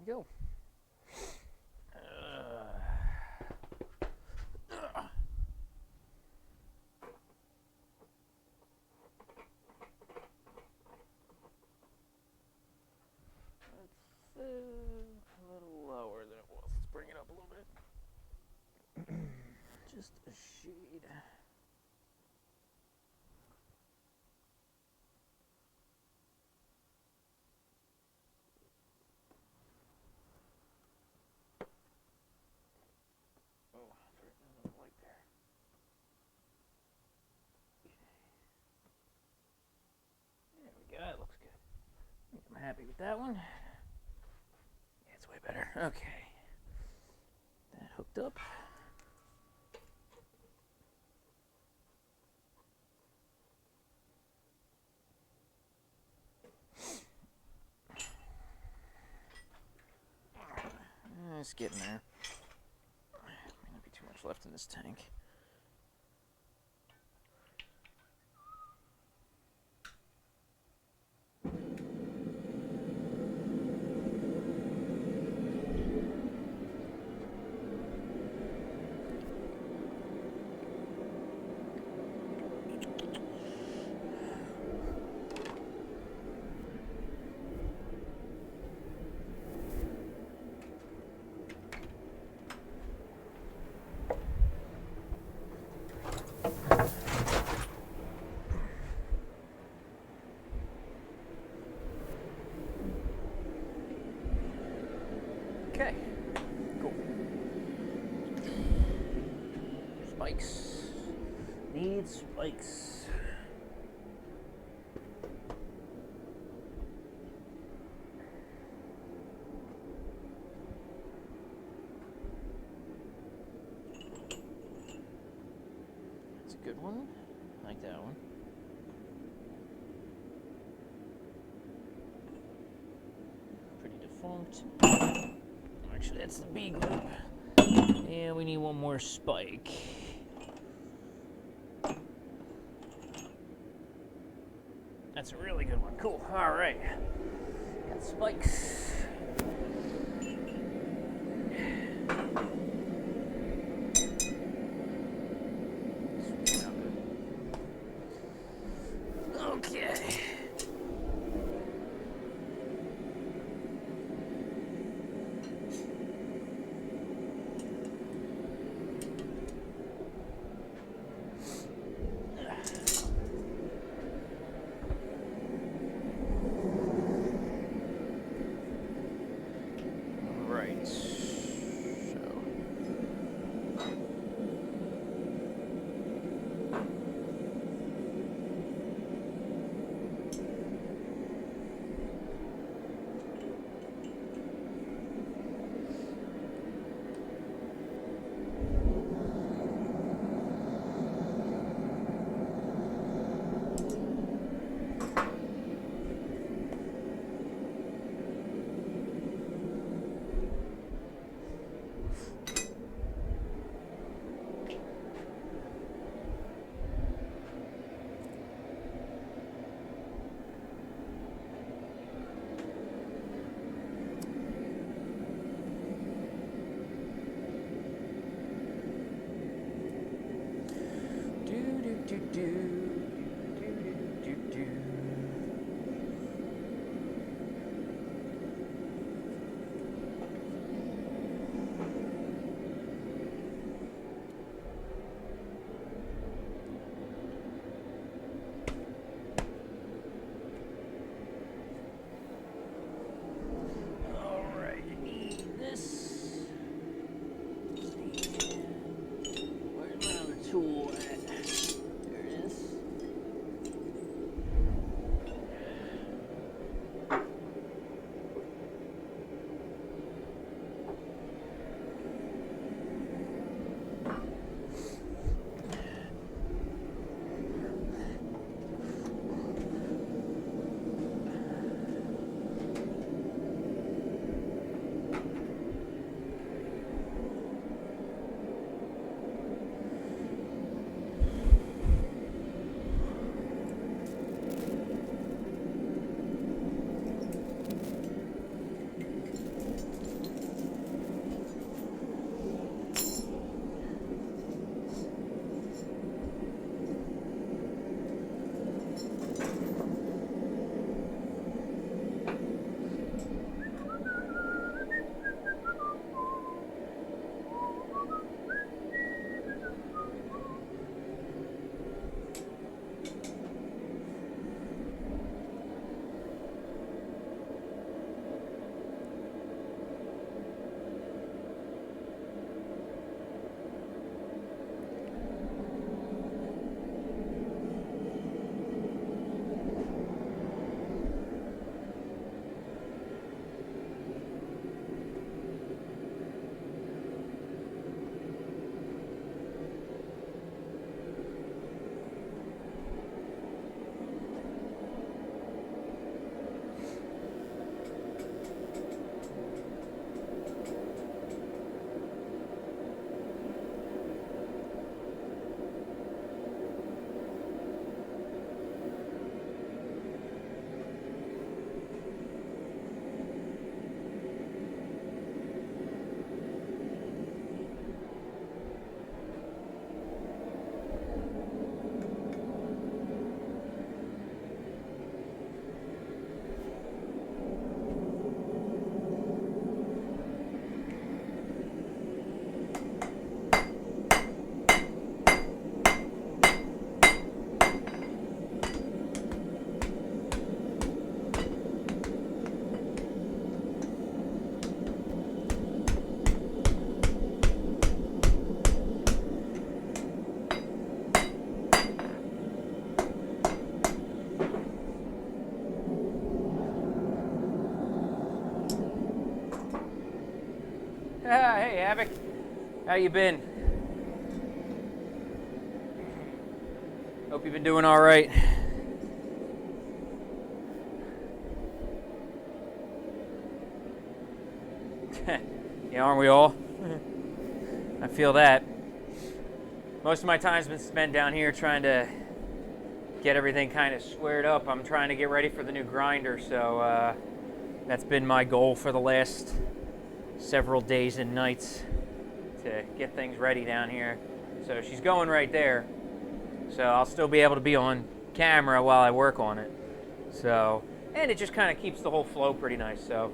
we go. That's a little lower than it was. Let's bring it up a little bit. Just a shade. Oh, sorry, another light there. There we go. It looks good. I'm happy with that one. Yeah, it's way better. Okay. That hooked up. It's getting there. May not be too much left in this tank. Okay, cool. Spikes. Need spikes. That's a good one. I like that one. Pretty defunct. Actually, that's the B group. Yeah, we need one more spike. That's a really good one. Cool. All right. Got spikes. Okay. Hey, Havoc. How you been? Hope you've been doing all right. Yeah, aren't we all? I feel that. Most of my time's been spent down here trying to get everything kind of squared up. I'm trying to get ready for the new grinder, so that's been my goal for the last several days and nights, to get things ready down here. So she's going right there, so I'll still be able to be on camera while I work on it. So, and it just kind of keeps the whole flow pretty nice. So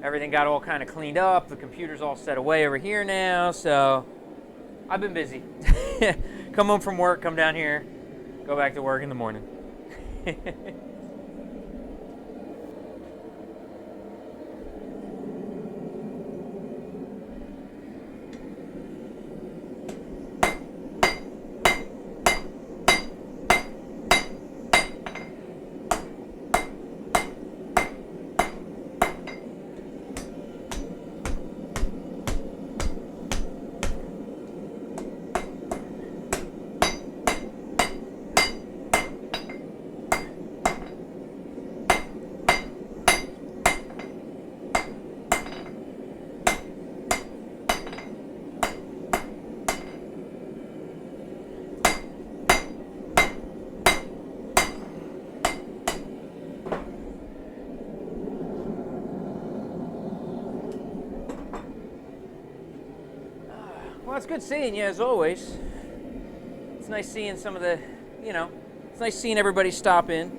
everything got all kind of cleaned up. The computer's all set away over here now, so I've been busy. Come home from work, come down here, go back to work in the morning. Well, it's good seeing you, as always. It's nice seeing some of the, it's nice seeing everybody stop in.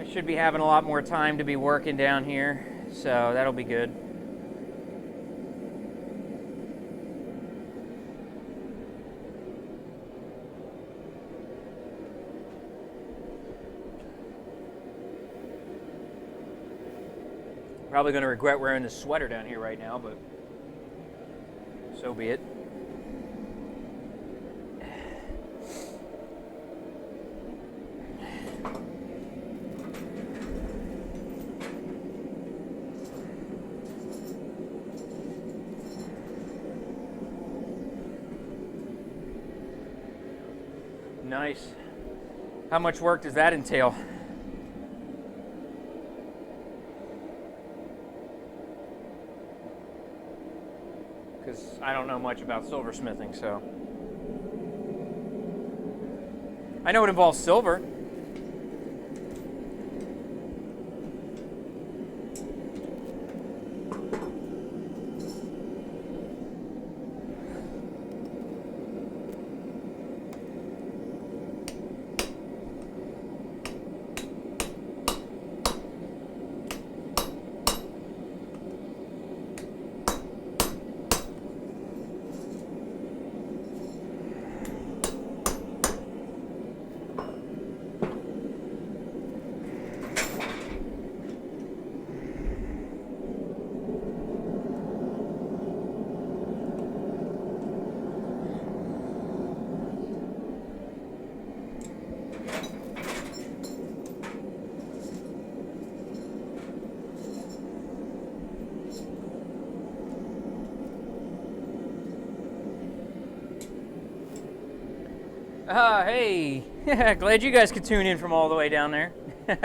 I should be having a lot more time to be working down here, so that'll be good. Probably going to regret wearing this sweater down here right now, but so be it. Nice. How much work does that entail? Because I don't know much about silversmithing, so I know it involves silver. Hey, glad you guys could tune in from all the way down there. The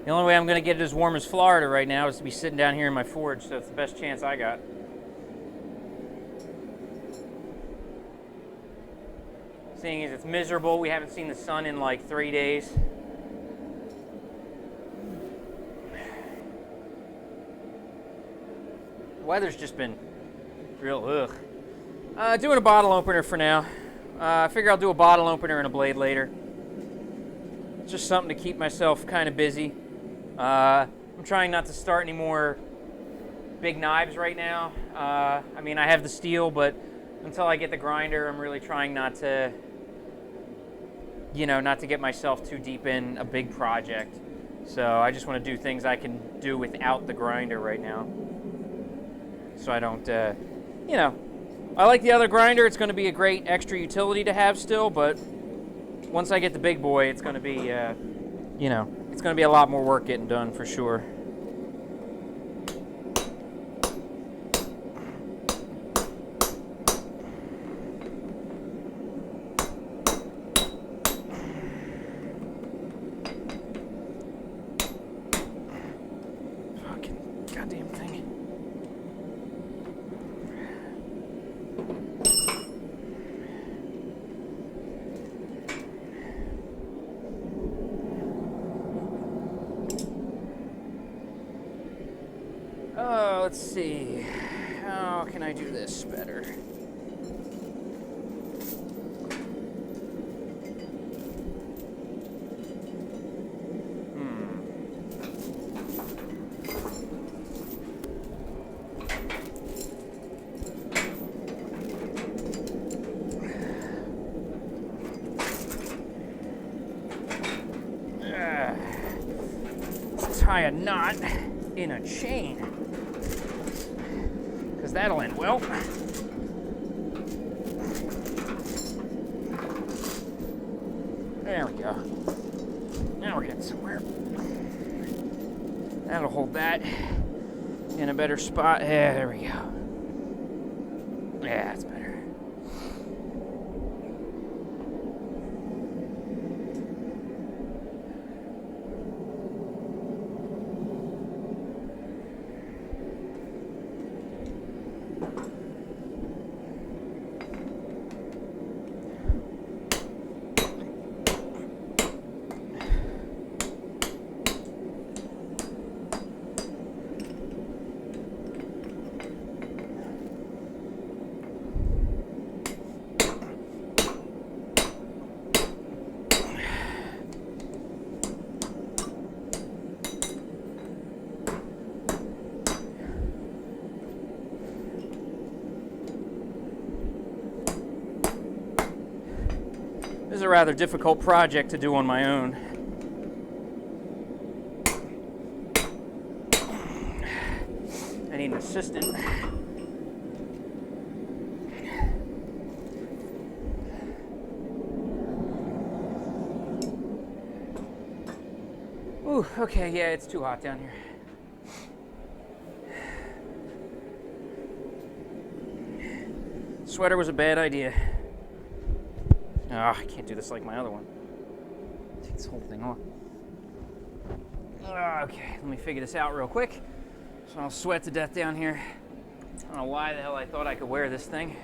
only way I'm going to get it as warm as Florida right now is to be sitting down here in my forge, so it's the best chance I got. Seeing as it's miserable, we haven't seen the sun in like 3 days. Weather's just been real ugh. Doing a bottle opener for now. I figure I'll do a bottle opener and a blade later. It's just something to keep myself kind of busy. I'm trying not to start any more big knives right now. I mean, I have the steel, but until I get the grinder, I'm really trying not to, not to get myself too deep in a big project. So I just want to do things I can do without the grinder right now. So I don't, I like the other grinder. It's going to be a great extra utility to have still, but once I get the big boy, it's going to be, you know, it's going to be a lot more work getting done for sure. Fucking goddamn thing. Oh, let's see. How can I do this better? Let's tie a knot in a chain, because that'll end well. There we go. Now we're getting somewhere. That'll hold that in a better spot. Yeah, there we go. Yeah, that's better. This is a rather difficult project to do on my own. I need an assistant. Ooh, okay, yeah, it's too hot down here. Sweater was a bad idea. Oh, I can't do this like my other one. Take this whole thing off. Okay, let me figure this out real quick. So I'll sweat to death down here. I don't know why the hell I thought I could wear this thing.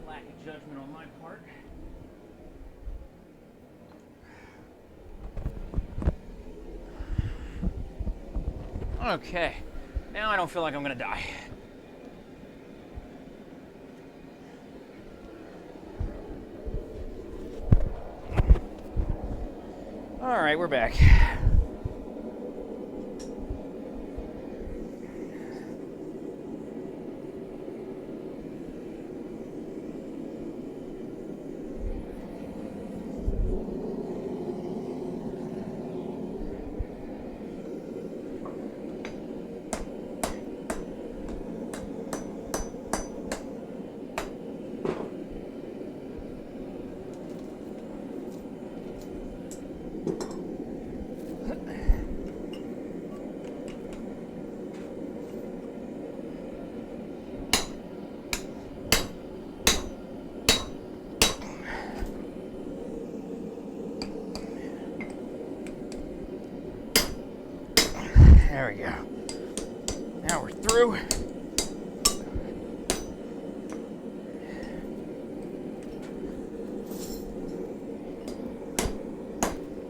Lack of judgment on my part. Okay, now I don't feel like I'm gonna die. All right, we're back. There we go. Now we're through.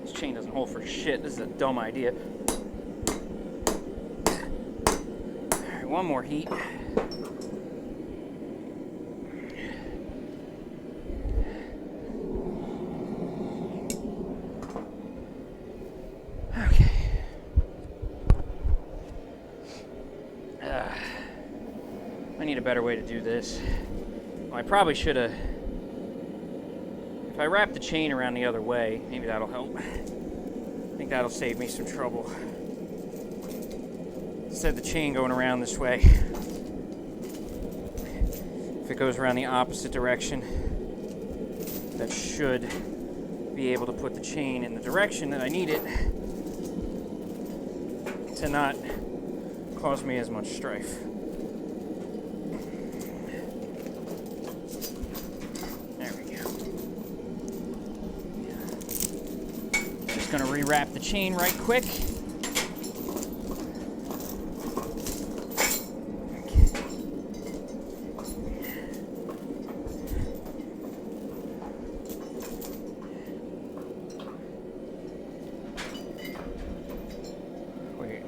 This chain doesn't hold for shit. This is a dumb idea. All right, one more heat. I need a better way to do this. Well, I probably should have If I wrap the chain around the other way, maybe that'll help. I think that'll save me some trouble. Instead of the chain going around this way, if it goes around the opposite direction, that should be able to put the chain in the direction that I need it to not cause me as much strife. There we go. Just gonna rewrap the chain right quick.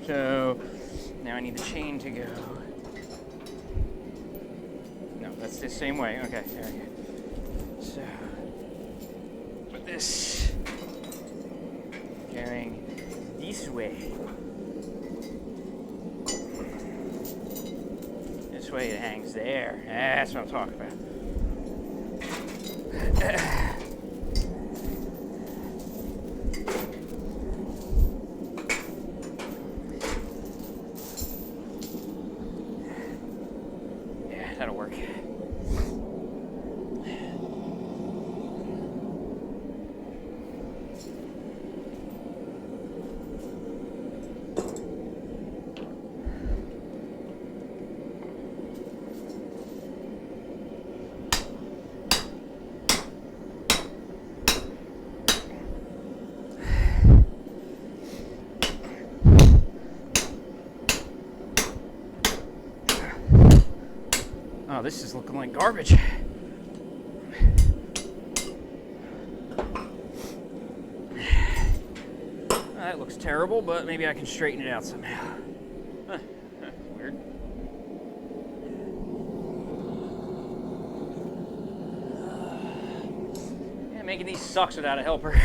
So now I need the chain to go. No, that's the same way. Okay, there we go. So put this going this way. This way it hangs there. That's what I'm talking about. That'll work. Oh, this is looking like garbage. That looks terrible, but maybe I can straighten it out somehow. Huh, that's weird. Yeah, making these sucks without a helper.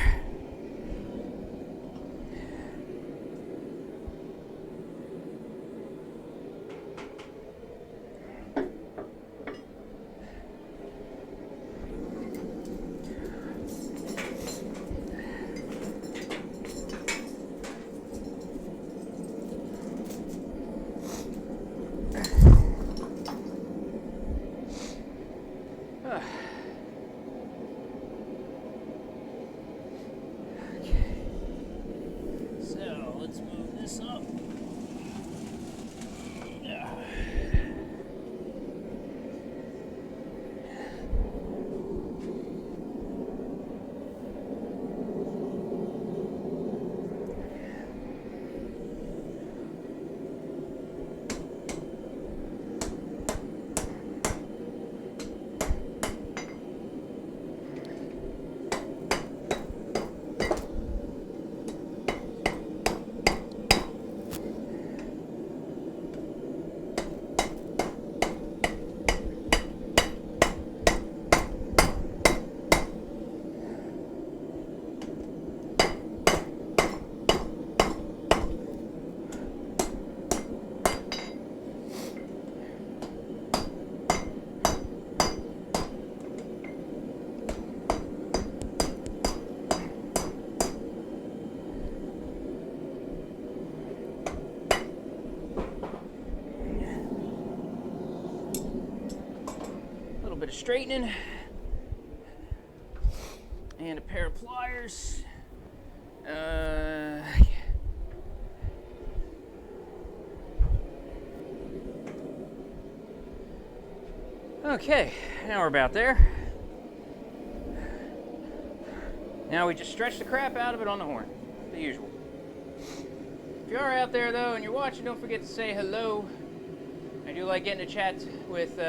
Bit of straightening and a pair of pliers. Okay, now we're about there. Now we just stretch the crap out of it on the horn, the usual. If you are out there though and you're watching, don't forget to say hello. I do like getting to chat with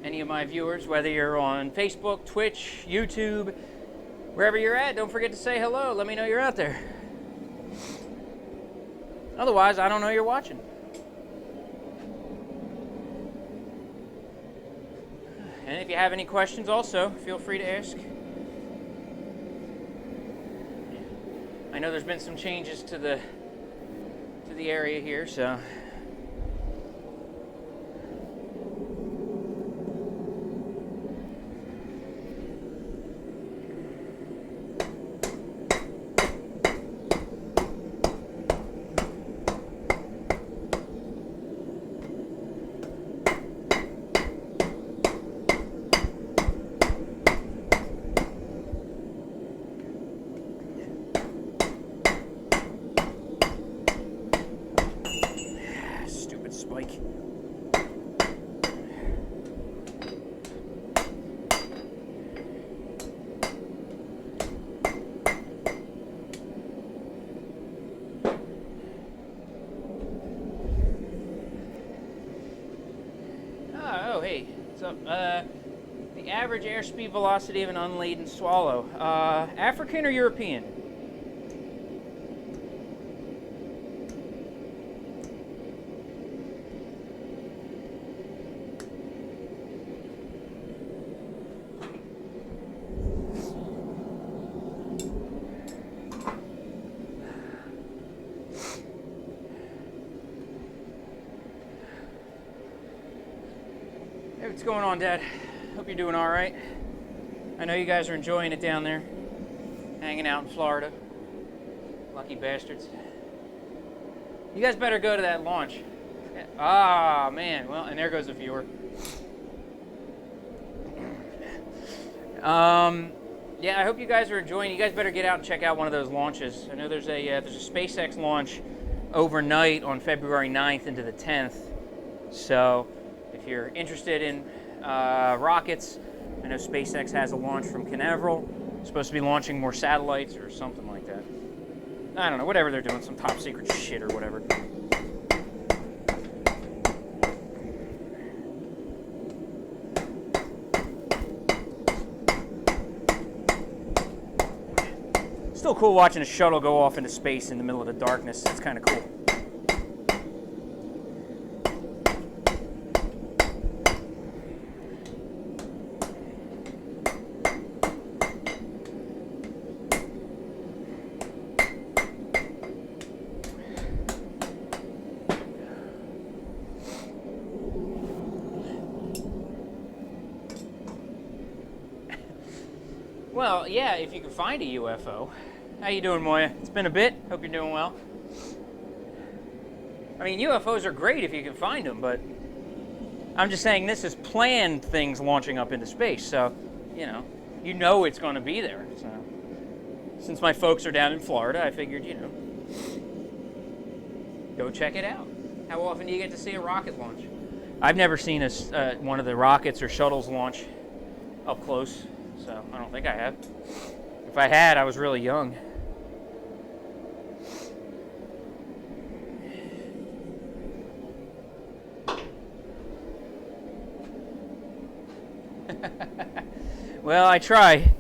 any of my viewers, whether you're on Facebook, Twitch, YouTube, wherever you're at. Don't forget to say hello. Let me know you're out there. Otherwise, I don't know you're watching. And if you have any questions also, feel free to ask. I know there's been some changes to the area here, so up. The average airspeed velocity of an unladen swallow. African or European? Hey, what's going on, Dad? Hope you're doing all right. I know you guys are enjoying it down there, hanging out in Florida. Lucky bastards. You guys better go to that launch. Ah, man. Well, and there goes a viewer. Yeah, I hope you guys are enjoying. You guys better get out and check out one of those launches. I know there's a SpaceX launch overnight on February 9th into the 10th. So if you're interested in rockets, I know SpaceX has a launch from Canaveral. It's supposed to be launching more satellites or something like that. I don't know, whatever they're doing, some top secret shit or whatever. Still cool watching a shuttle go off into space in the middle of the darkness. It's kind of cool. Well, yeah, if you can find a UFO. How you doing, Moya? It's been a bit. Hope you're doing well. I mean, UFOs are great if you can find them, but I'm just saying this is planned things launching up into space, so, you know it's going to be there. So, since my folks are down in Florida, I figured, go check it out. How often do you get to see a rocket launch? I've never seen one of the rockets or shuttles launch up close, so I don't think I have. If I had, I was really young. Well, I try.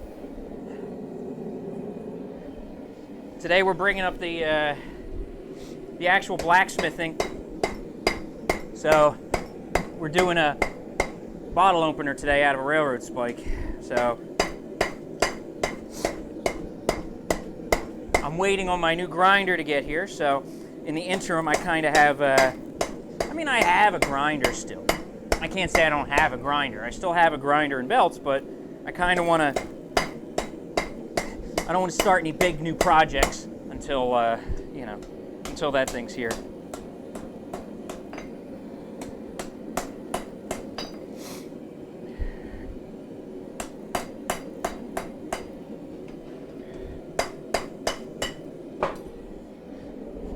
Today we're bringing up the actual blacksmithing. So we're doing a bottle opener today out of a railroad spike. So I'm waiting on my new grinder to get here. So in the interim, I kind of have I have a grinder still. I can't say I don't have a grinder. I still have a grinder and belts, but I kind of want to, I don't want to start any big new projects until, until that thing's here.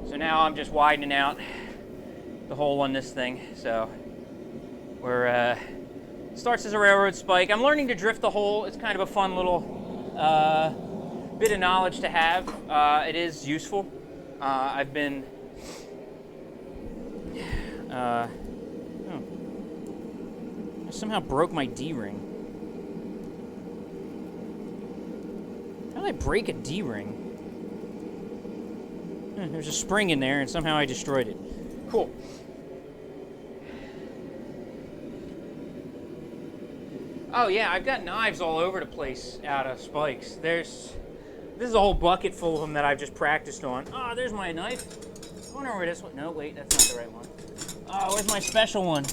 So now I'm just widening out the hole on this thing, so we're, starts as a railroad spike. I'm learning to drift the hole. It's kind of a fun little bit of knowledge to have. It is useful. I've been... I somehow broke my D-ring. How did I break a D-ring? There's a spring in there, and somehow I destroyed it. Cool. Oh yeah, I've got knives all over the place out of spikes. This is a whole bucket full of them that I've just practiced on. Oh, there's my knife. I wonder where this one. No, wait, that's not the right one. Oh, where's my special one?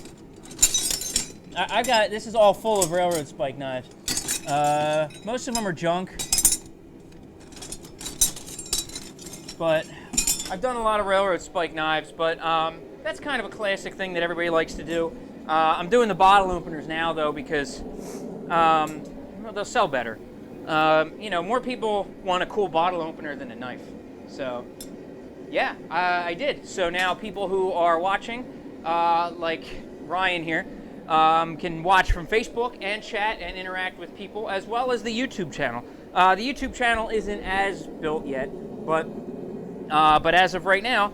I've got. This is all full of railroad spike knives. Most of them are junk, but I've done a lot of railroad spike knives. But that's kind of a classic thing that everybody likes to do. I'm doing the bottle openers now, though, because they'll sell better. More people want a cool bottle opener than a knife. So, yeah, I did. So now people who are watching, like Ryan here, can watch from Facebook and chat and interact with people, as well as the YouTube channel. The YouTube channel isn't as built yet, but as of right now,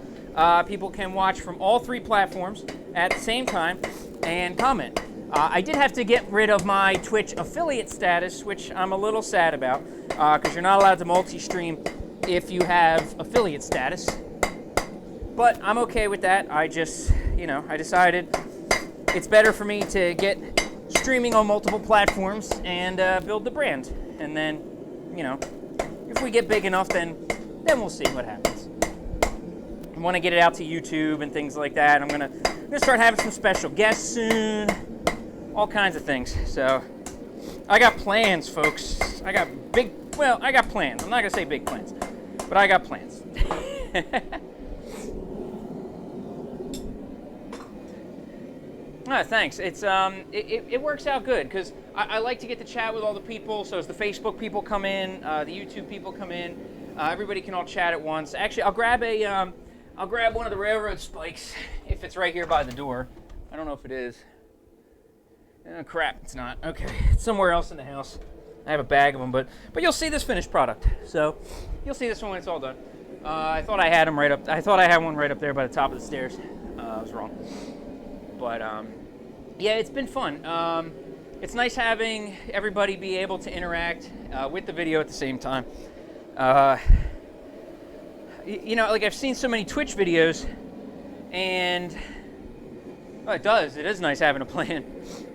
people can watch from all three platforms at the same time and comment. I did have to get rid of my Twitch affiliate status, which I'm a little sad about, because you're not allowed to multi-stream if you have affiliate status. But I'm okay with that. I just, I decided it's better for me to get streaming on multiple platforms and build the brand. And then, if we get big enough, then we'll see what happens. I want to get it out to YouTube and things like that. I'm gonna start having some special guests soon, all kinds of things. So I got plans, folks. I got plans. I'm not gonna say big plans, but I got plans. Thanks. It's it works out good because I like to get to chat with all the people. So as the Facebook people come in, the YouTube people come in, everybody can all chat at once. Actually, I'll grab one of the railroad spikes if it's right here by the door. I don't know if it is. Oh, crap, it's not. Okay, it's somewhere else in the house. I have a bag of them, but you'll see this finished product. So you'll see this one when it's all done. I thought I had them right up. I thought I had one right up there by the top of the stairs. I was wrong. But yeah, it's been fun. It's nice having everybody be able to interact with the video at the same time. Like I've seen so many Twitch videos, and it is nice having a plan.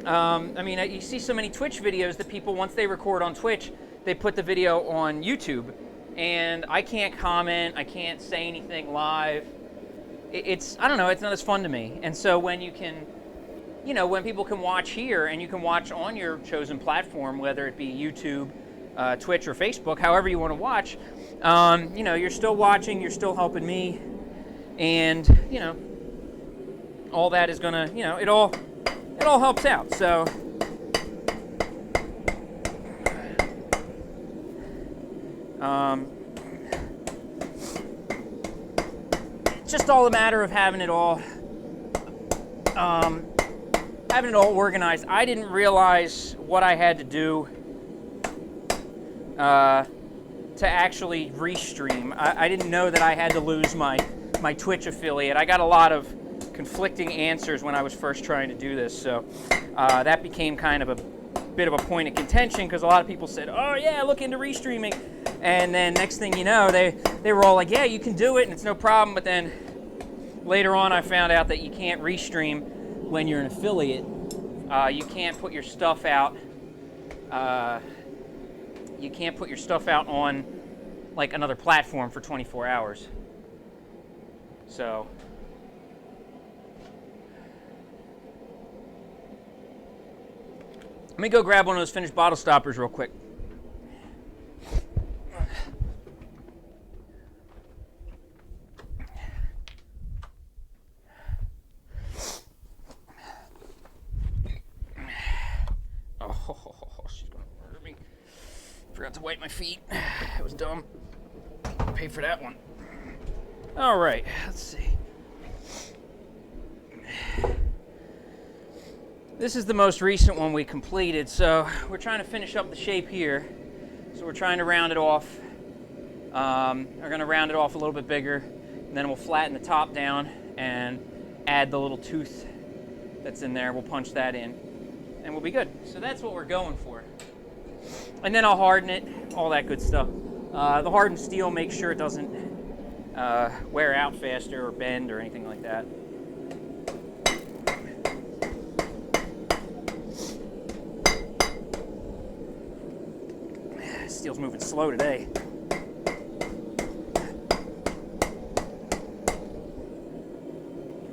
You see so many Twitch videos that people, once they record on Twitch, they put the video on YouTube, and I can't comment, I can't say anything live. I don't know, it's not as fun to me. And so when you can, when people can watch here and you can watch on your chosen platform, whether it be YouTube, Twitch, or Facebook, however you want to watch, you're still watching, you're still helping me, and, all that is gonna, it all helps out. So, it's just all a matter of having it all organized. I didn't realize what I had to do to actually restream. I didn't know that I had to lose my Twitch affiliate. I got a lot of conflicting answers when I was first trying to do this, so that became kind of a bit of a point of contention because a lot of people said, "Oh yeah, look into restreaming," and then next thing you know, they were all like, "Yeah, you can do it, and it's no problem." But then later on, I found out that you can't restream when you're an affiliate. You can't put your stuff out. You can't put your stuff out on like another platform for 24 hours. So let me go grab one of those finished bottle stoppers real quick. She's gonna murder me. Forgot to wipe my feet. It was dumb. Pay for that one. All right, let's see. This is the most recent one we completed, so we're trying to finish up the shape here. So we're trying to round it off. We're going to round it off a little bit bigger, and then we'll flatten the top down and add the little tooth that's in there. We'll punch that in, and we'll be good. So that's what we're going for. And then I'll harden it, all that good stuff. The hardened steel makes sure it doesn't wear out faster or bend or anything like that. Steel's moving slow today.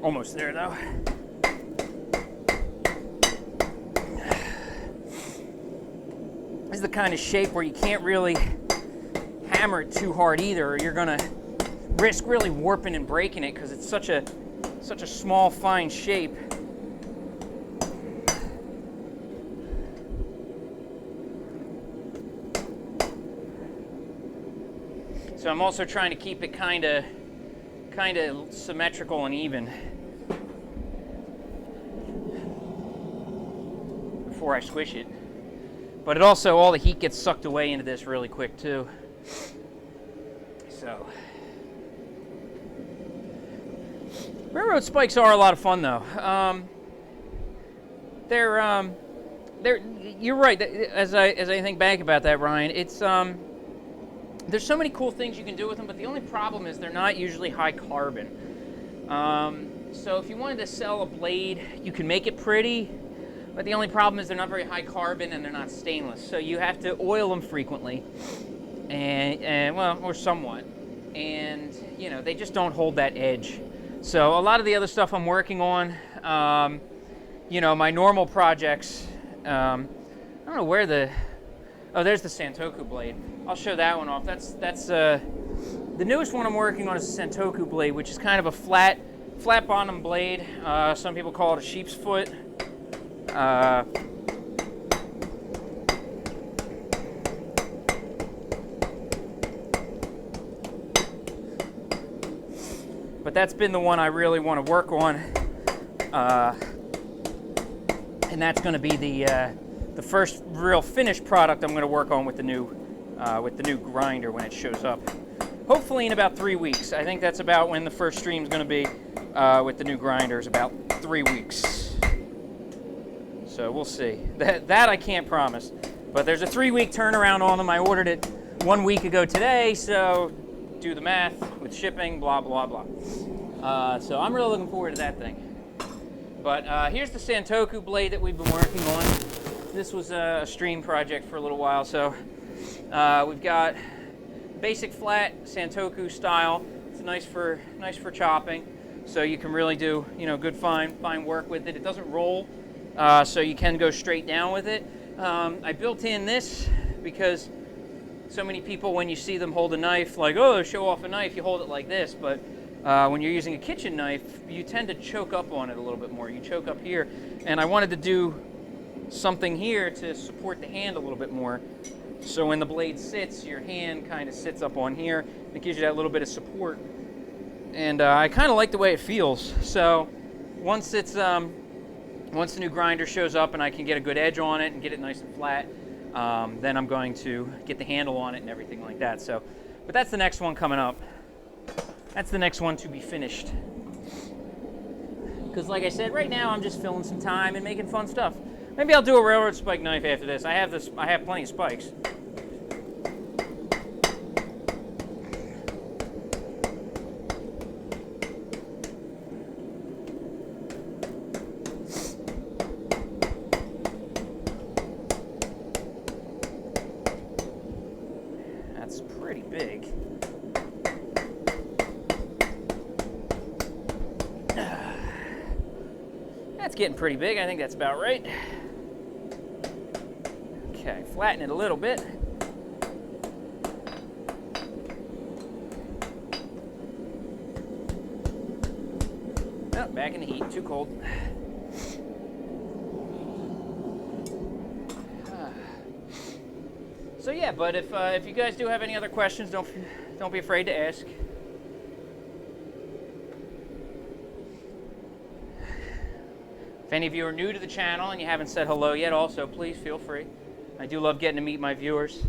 Almost there though. This is the kind of shape where you can't really hammer it too hard either, or you're gonna risk really warping and breaking it because it's such a small, fine shape. So I'm also trying to keep it kind of symmetrical and even before I squish it. But it also, all the heat gets sucked away into this really quick too. So railroad spikes are a lot of fun though. they're. You're right. As I think back about that, Ryan, it's there's so many cool things you can do with them, but the only problem is they're not usually high carbon. So if you wanted to sell a blade, you can make it pretty, but the only problem is they're not very high carbon and they're not stainless. So you have to oil them frequently, and well, or somewhat, and you know they just don't hold that edge. So a lot of the other stuff I'm working on, you know, my normal projects. I don't know where the. Oh, there's the Santoku blade. I'll show that one off. That's the newest one I'm working on is a Santoku blade, which is kind of a flat bottom blade. Some people call it a sheep's foot. But that's been the one I really want to work on, and that's going to be the first real finished product I'm going to work on with the new grinder when it shows up. Hopefully in about 3 weeks. I think that's about when the first stream is going to be with the new grinders, about 3 weeks. So we'll see. That I can't promise. But there's a 3-week turnaround on them. I ordered it 1 week ago today, so do the math with shipping, blah, blah, blah. So I'm really looking forward to that thing. But here's the Santoku blade that we've been working on. This was a stream project for a little while, so we've got basic flat Santoku style. It's nice for chopping, so you can really do good fine work with it. It doesn't roll, so you can go straight down with it. I built in this because so many people, when you see them hold a knife, like, oh, show off a knife, you hold it like this, but when you're using a kitchen knife, you tend to choke up on it a little bit more. You choke up here, and I wanted to do something here to support the hand a little bit more. So when the blade sits, your hand kind of sits up on here. It gives you that little bit of support, and I kind of like the way it feels. So once the new grinder shows up and I can get a good edge on it and get it nice and flat, then I'm going to get the handle on it and everything like that. So, but that's the next one coming up. That's the next one to be finished. Because like I said, right now I'm just filling some time and making fun stuff. Maybe I'll do a railroad spike knife after this. I have plenty of spikes. That's pretty big. That's getting pretty big. I think that's about right. Okay, flatten it a little bit. Oh, back in the heat, too cold. So yeah, but if you guys do have any other questions, don't be afraid to ask. If any of you are new to the channel and you haven't said hello yet, also please feel free. I do love getting to meet my viewers.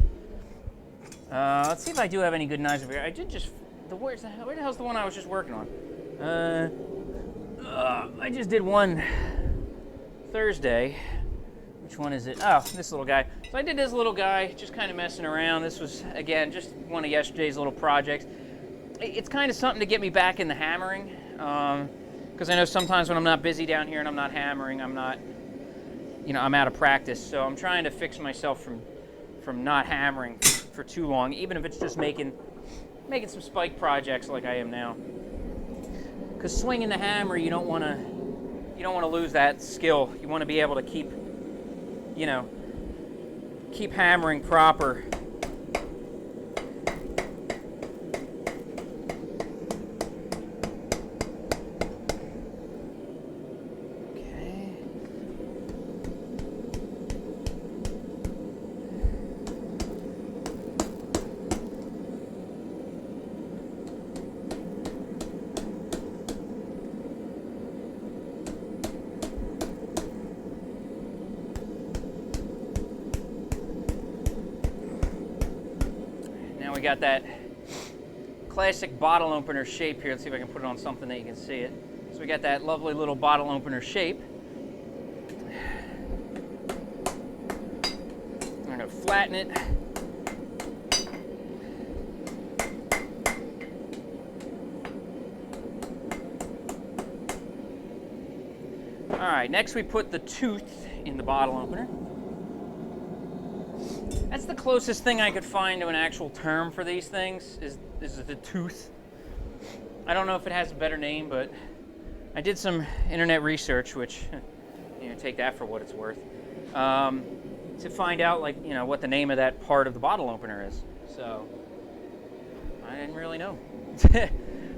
Let's see if I do have any good knives over here. I did just where the hell's the one I was just working on? I just did one Thursday. Which one is it? Oh, this little guy. So I did this little guy, just kind of messing around. This was, again, just one of yesterday's little projects. It's kind of something to get me back in the hammering, because I know sometimes when I'm not busy down here and I'm not hammering, I'm out of practice. So I'm trying to fix myself from not hammering for too long, even if it's just making some spike projects like I am now. Because swinging the hammer, you don't want to lose that skill. You want to be able to keep hammering proper. Okay. We got that classic bottle opener shape here. Let's see if I can put it on something that you can see it. So we got that lovely little bottle opener shape. flatten it. All right, next we put the tooth in the bottle opener. That's the closest thing I could find to an actual term for these things, is the tooth. I don't know if it has a better name, but I did some internet research, which, take that for what it's worth, to find out, what the name of that part of the bottle opener is. So, I didn't really know.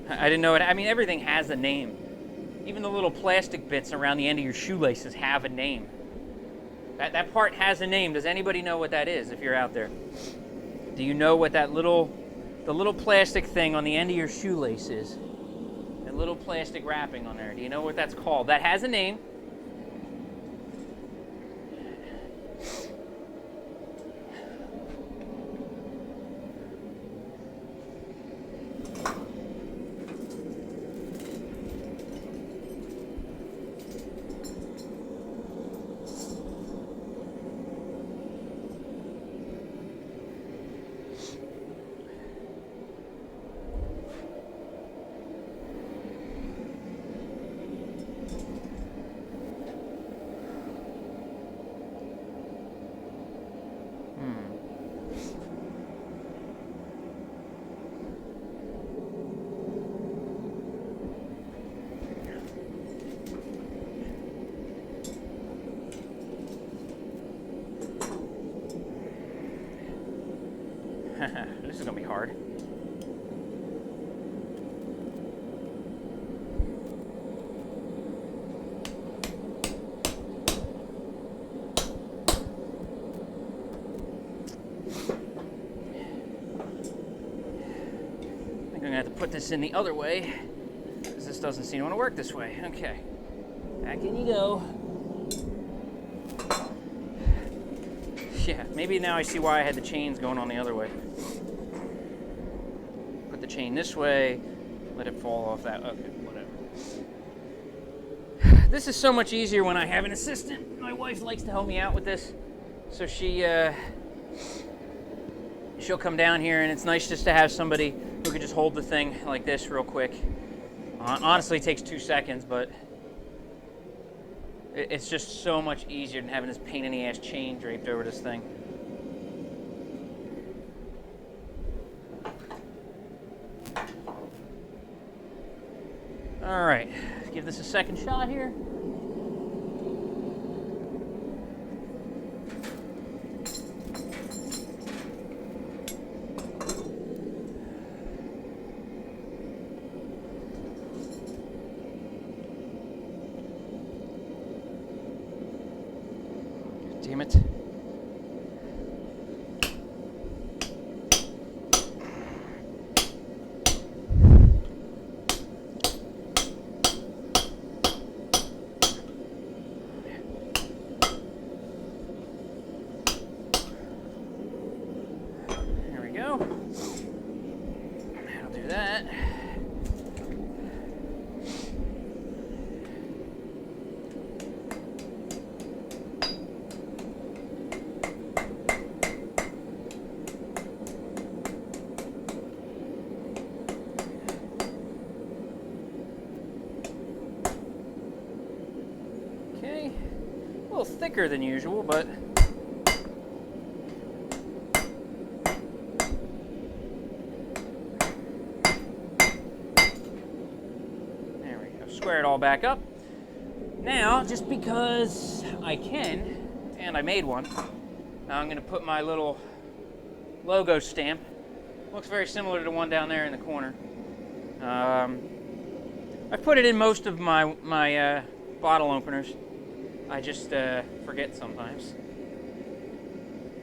I didn't know it. I mean, everything has a name. Even the little plastic bits around the end of your shoelaces have a name. That part has a name. Does anybody know what that is if you're out there? Do you know what the little plastic thing on the end of your shoelace is? That little plastic wrapping on there. Do you know what that's called? That has a name. This is gonna be hard. I think I'm gonna have to put this in the other way, because this doesn't seem to want to work this way. Okay, back in you go. Yeah, maybe now I see why I had the chains going on the other way. Put the chain this way, let it fall off that. Okay, whatever. This is so much easier when I have an assistant. My wife likes to help me out with this, so she'll come down here, and it's nice just to have somebody who could just hold the thing like this real quick. Honestly, it takes 2 seconds, but it's just so much easier than having this pain in the ass chain draped over this thing. All right, let's give this a second shot here. Damn it. There we go. I'll do that. Okay, a little thicker than usual, but there we go. Square it all back up. Now, just because I can, and I made one, now I'm going to put my little logo stamp. Looks very similar to the one down there in the corner. I've put it in most of my bottle openers. I just forget sometimes.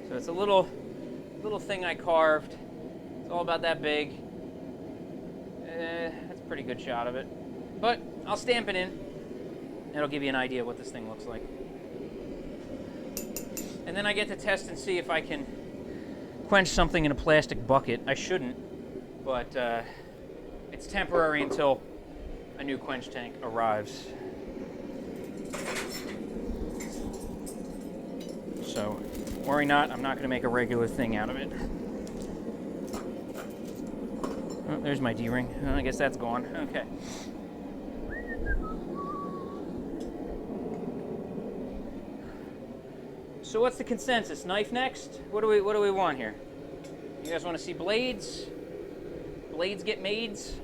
So it's a little thing I carved. It's all about that big. That's a pretty good shot of it. But I'll stamp it in. It'll give you an idea of what this thing looks like. And then I get to test and see if I can quench something in a plastic bucket. I shouldn't, but it's temporary until a new quench tank arrives. So Worry not, I'm not going to make a regular thing out of it. Oh, there's my D-ring. I guess that's gone. Okay. So what's the consensus? Knife next? What do we want here? You guys want to see blades? Blades get maids?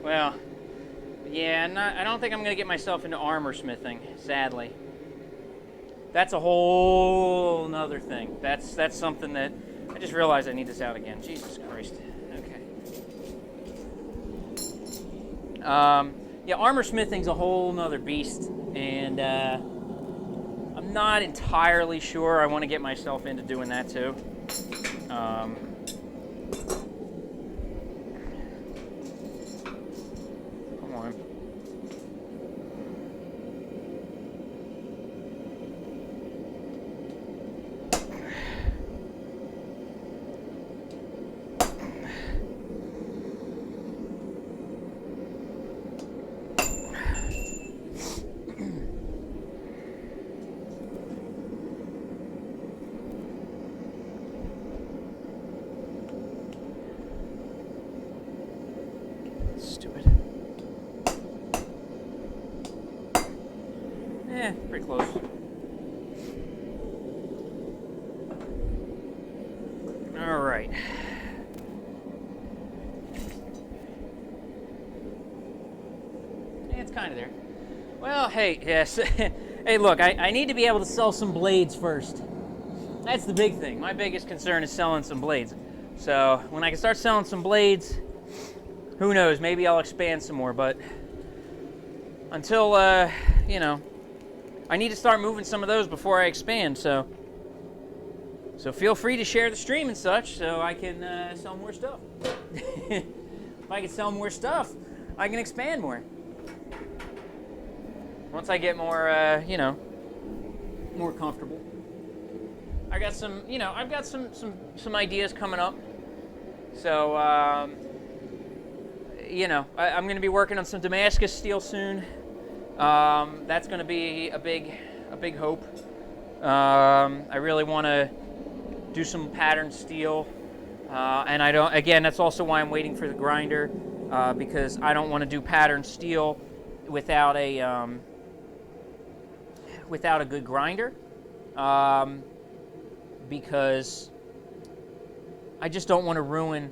Well, yeah, I don't think I'm going to get myself into armor smithing, sadly. That's a whole nother thing. That's something that I just realized I need this out again. Jesus Christ. Okay. Yeah, armor smithing's a whole nother beast, and I'm not entirely sure I want to get myself into doing that too. Come on. Stupid. Pretty close. All right. Yeah, it's kind of there. Well, hey, yes. Hey, look, I need to be able to sell some blades first. That's the big thing. My biggest concern is selling some blades. So when I can start selling some blades, who knows, maybe I'll expand some more, but until, you know, I need to start moving some of those before I expand, so feel free to share the stream and such so I can sell more stuff. If I can sell more stuff, I can expand more. Once I get more, you know, more comfortable. I got some, you know, I've got some ideas coming up. So, you know, I'm going to be working on some Damascus steel soon. That's going to be a big hope. I really want to do some patterned steel, and I don't. Again, that's also why I'm waiting for the grinder, because I don't want to do patterned steel without a good grinder, because I just don't want to ruin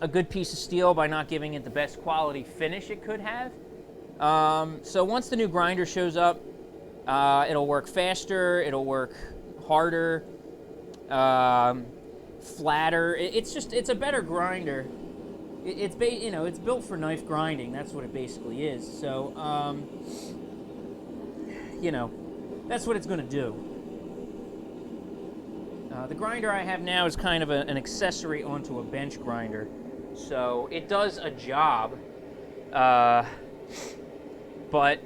a good piece of steel by not giving it the best quality finish it could have. So once the new grinder shows up, it'll work faster, it'll work harder, flatter. It's a better grinder. It's built for knife grinding. That's what it basically is. So, you know, that's what it's going to do. The grinder I have now is kind of an accessory onto a bench grinder. So it does a job, but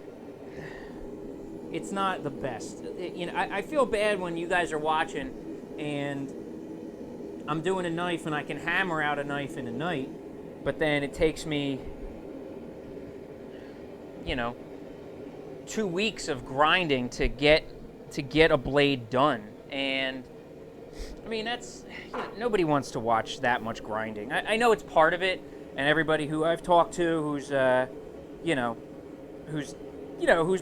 it's not the best. You know, I feel bad when you guys are watching and I'm doing a knife and I can hammer out a knife in a night, but then it takes me, you know, 2 weeks of grinding to get a blade done. And I mean, that's, you know, nobody wants to watch that much grinding. I know it's part of it, and everybody who I've talked to who's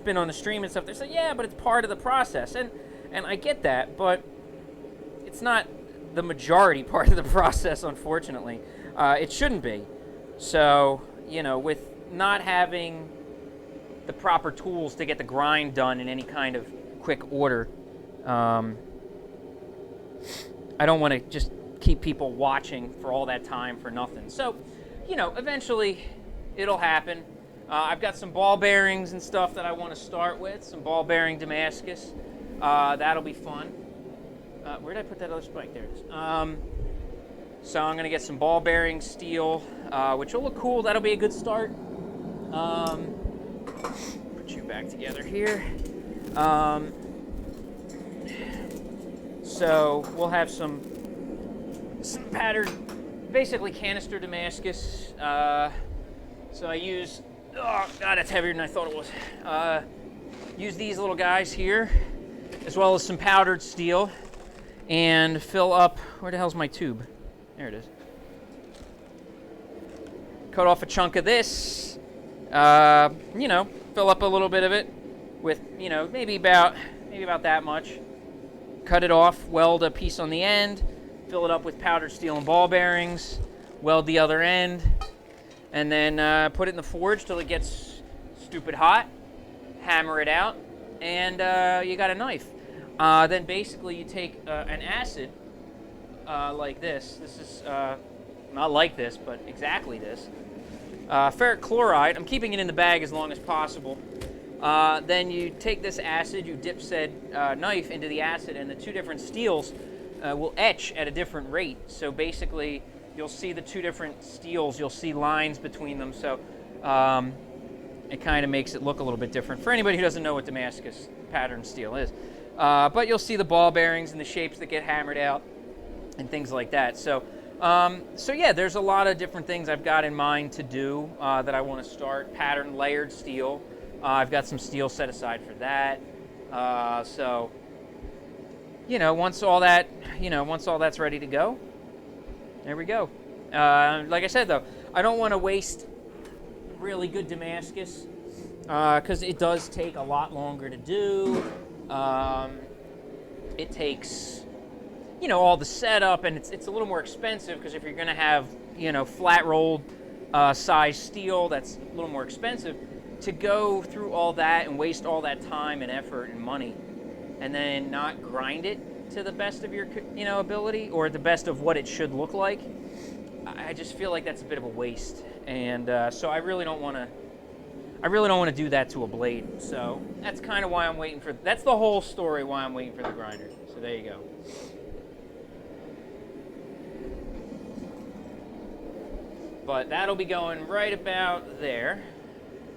been on the stream and stuff, they say, yeah, but it's part of the process. And I get that, but it's not the majority part of the process, unfortunately. It shouldn't be. So, you know, with not having the proper tools to get the grind done in any kind of quick order, I don't want to just keep people watching for all that time for nothing. So, you know, eventually it'll happen. I've got some ball bearings and stuff that I want to start with, some ball bearing Damascus. That'll be fun. Where did I put that other spike? There it is. So I'm going to get some ball bearing steel, which will look cool. That'll be a good start. Put you back together here. So we'll have some powdered, basically canister Damascus. So I use, oh God, that's heavier than I thought it was. Use these little guys here, as well as some powdered steel, and fill up, where the hell's my tube? There it is. Cut off a chunk of this, you know, fill up a little bit of it with, you know, maybe about that much. Cut it off, weld a piece on the end, fill it up with powdered steel and ball bearings, weld the other end, and then put it in the forge till it gets stupid hot, hammer it out, and you got a knife. Then basically you take an acid like this. This is not like this, but exactly this. Ferric chloride. I'm keeping it in the bag as long as possible. Then you take this acid, you dip said knife into the acid, and the two different steels will etch at a different rate. So basically, you'll see the two different steels, you'll see lines between them. So it kind of makes it look a little bit different for anybody who doesn't know what Damascus pattern steel is. But you'll see the ball bearings and the shapes that get hammered out and things like that. So yeah, there's a lot of different things I've got in mind to do that I want to start. Pattern layered steel. I've got some steel set aside for that. So, you know, once all that's ready to go, there we go. Like I said, though, I don't want to waste really good Damascus because it does take a lot longer to do. It takes, you know, all the setup, and it's a little more expensive because if you're going to have, you know, flat rolled size steel, that's a little more expensive. To go through all that and waste all that time and effort and money and then not grind it to the best of your, you know, ability or the best of what it should look like, I just feel like that's a bit of a waste. And so I really don't want to do that to a blade. So that's kind of why I'm waiting for, that's the whole story why I'm waiting for the grinder. So there you go. But that'll be going right about there.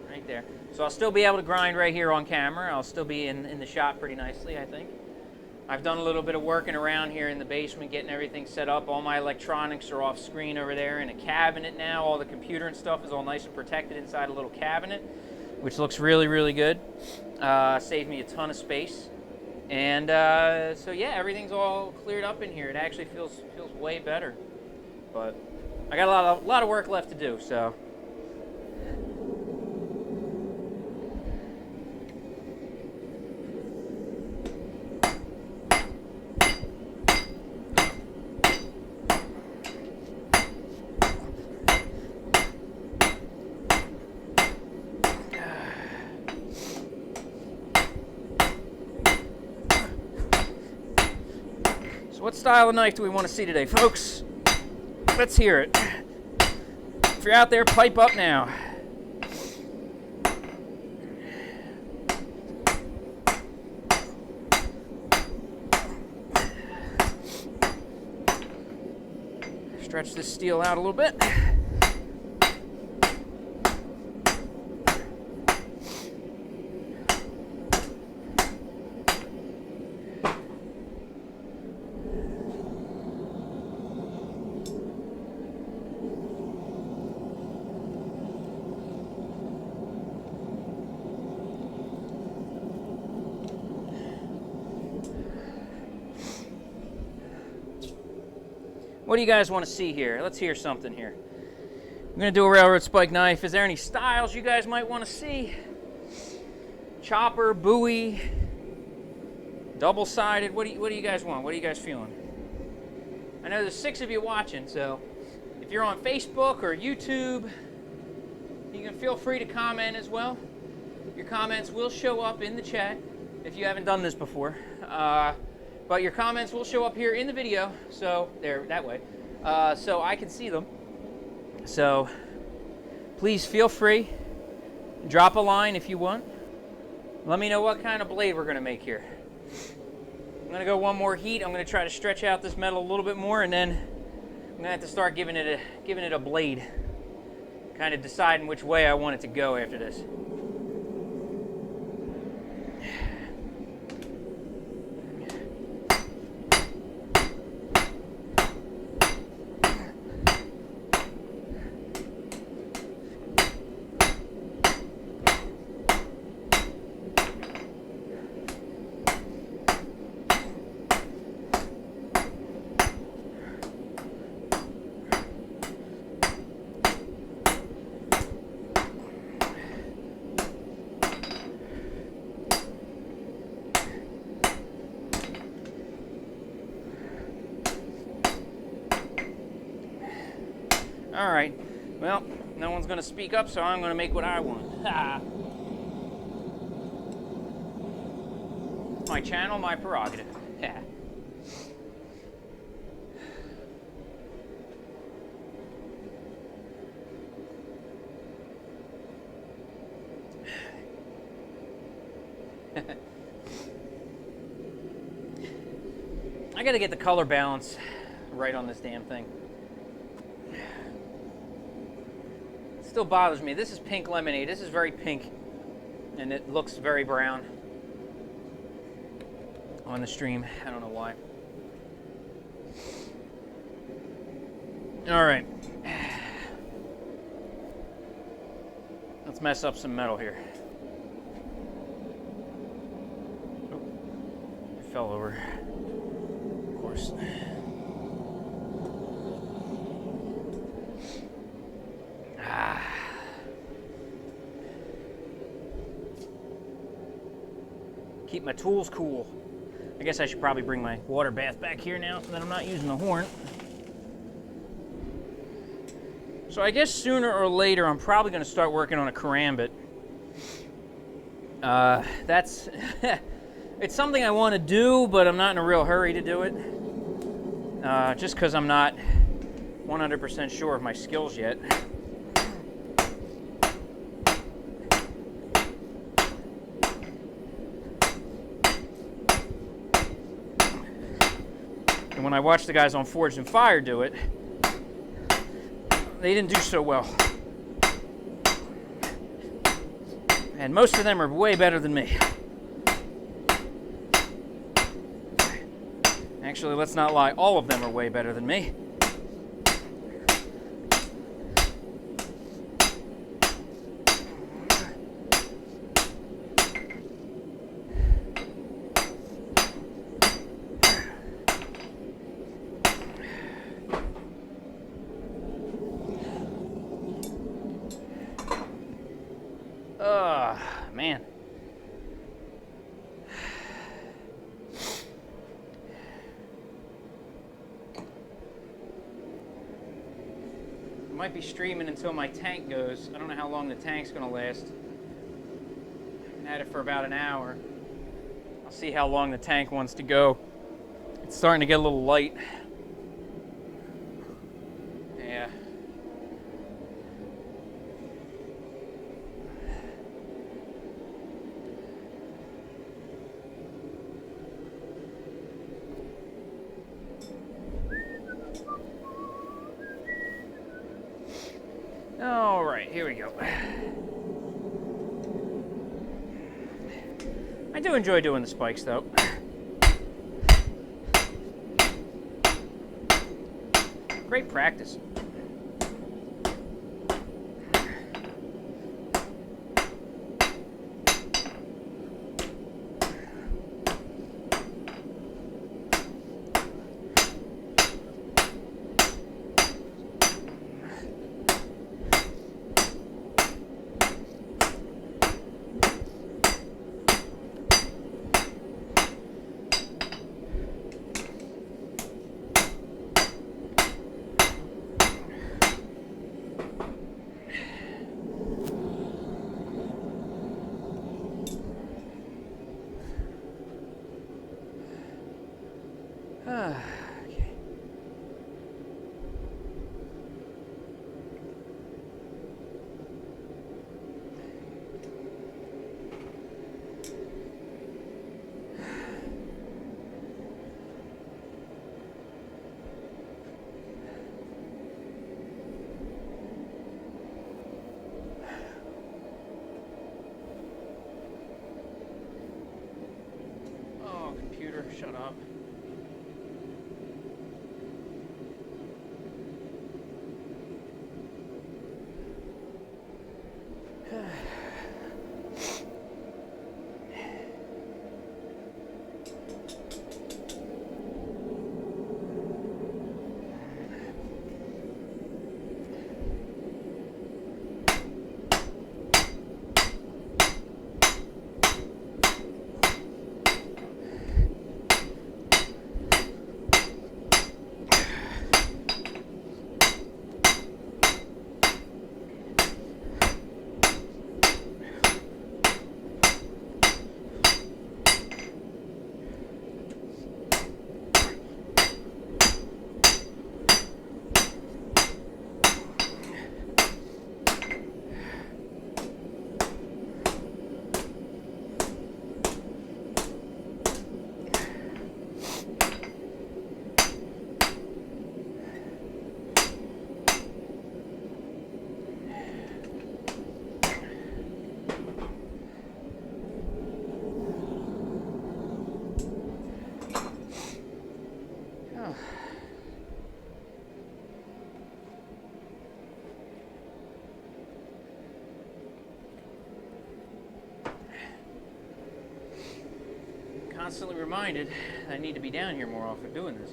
Right there. So I'll still be able to grind right here on camera. I'll still be in the shop pretty nicely, I think. I've done a little bit of working around here in the basement, getting everything set up. All my electronics are off screen over there in a cabinet now. All the computer and stuff is all nice and protected inside a little cabinet, which looks really, really good. Saved me a ton of space. And so yeah, everything's all cleared up in here. It actually feels way better. But I got a lot of work left to do, so. What style of knife do we want to see today, folks? Let's hear it. If you're out there, pipe up now. Stretch this steel out a little bit. What do you guys want to see here? Let's hear something here. I'm going to do a railroad spike knife. Is there any styles you guys might want to see? Chopper, Bowie, double-sided. What do you guys want? What are you guys feeling? I know there's 6 of you watching, so if you're on Facebook or YouTube, you can feel free to comment as well. Your comments will show up in the chat if you haven't done this before. But your comments will show up here in the video, so there, that way, so I can see them. So please feel free, drop a line if you want. Let me know what kind of blade we're going to make here. I'm going to go one more heat. I'm going to try to stretch out this metal a little bit more, and then I'm going to have to start giving it a blade. Kind of deciding which way I want it to go after this. All right. Well, no one's going to speak up, so I'm going to make what I want. Ha! My channel, my prerogative. Yeah. I gotta get the color balance right on this damn thing. It still bothers me. This is pink lemonade. This is very pink, and it looks very brown on the stream. I don't know why. All right. Let's mess up some metal here. Oh, it fell over. Of course. Keep my tools cool. I guess I should probably bring my water bath back here now that I'm not using the horn. So I guess sooner or later I'm probably going to start working on a karambit. That's it's something I want to do, but I'm not in a real hurry to do it. Just because I'm not 100% sure of my skills yet. And when I watch the guys on Forged in Fire do it, they didn't do so well. And most of them are way better than me. Actually, let's not lie, all of them are way better than me. Man. I might be streaming until my tank goes. I don't know how long the tank's gonna last. I had it for about an hour. I'll see how long the tank wants to go. It's starting to get a little light. Yeah. All right, here we go. I do enjoy doing the spikes, though. Great practice. Okay. Oh, computer, shut up. Constantly reminded that I need to be down here more often doing this.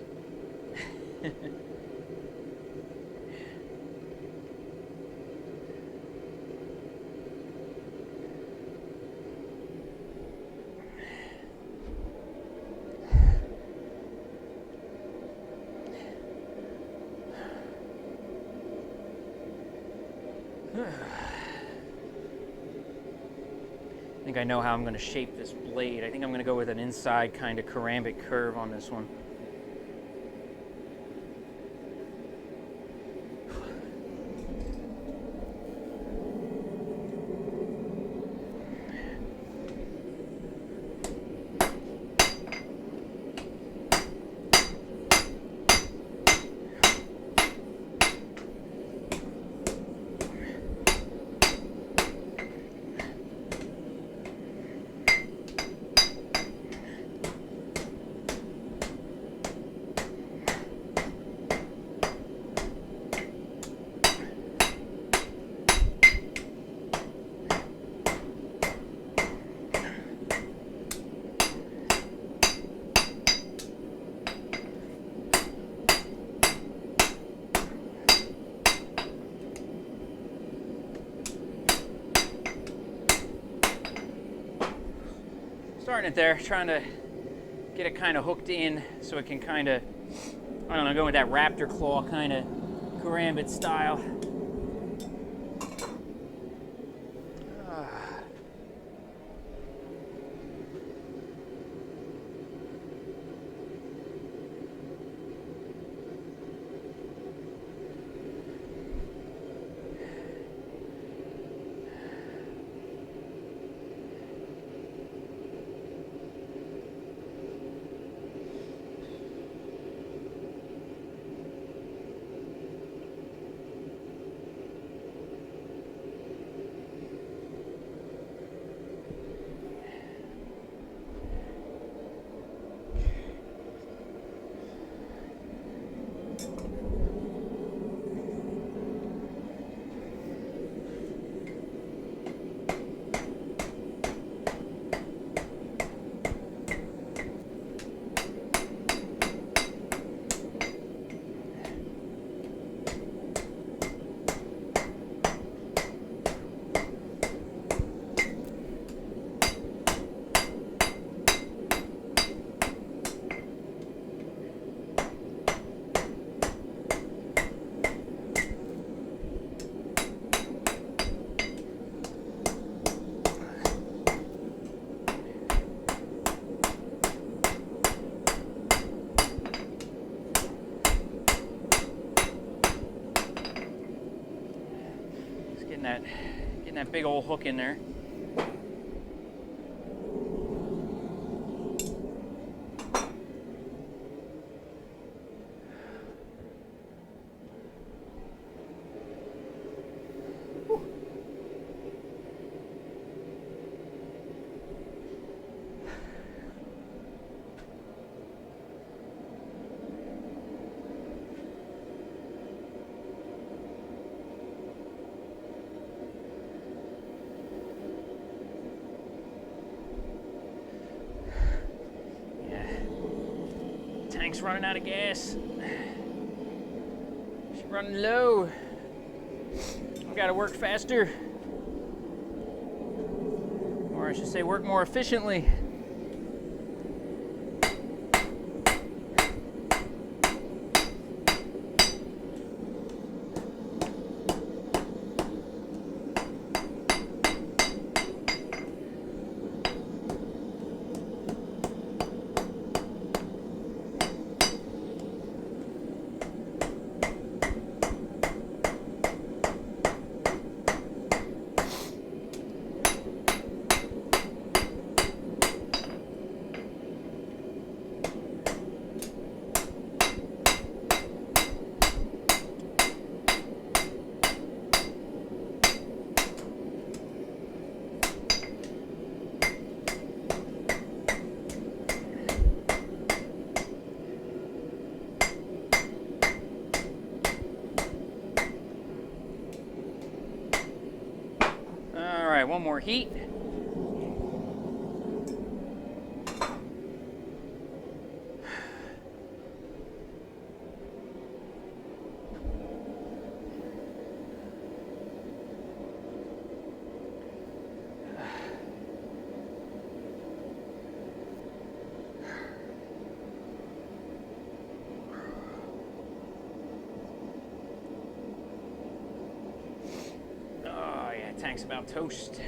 I think I know how I'm going to shape this blade. I think I'm going to go with an inside kind of cerambic curve on this one. Starting it there, trying to get it kind of hooked in so it can kind of, I don't know, go with that raptor claw kind of karambit style. Getting that big old hook in there. Tank's running out of gas. She's running low. I've got to work faster. Or I should say work more efficiently. one more heat. Tank's about toast.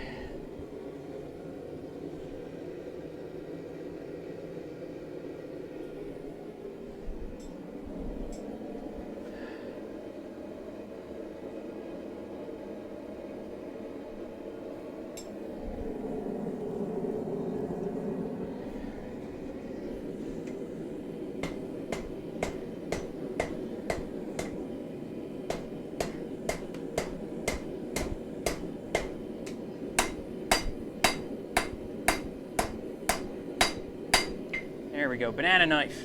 There we go, banana knife.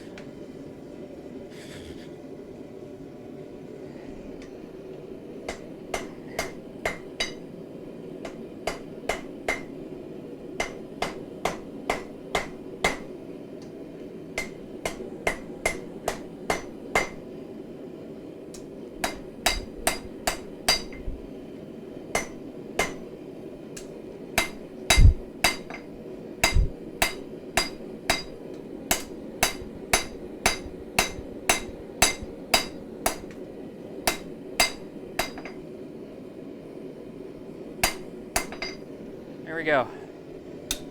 There we go.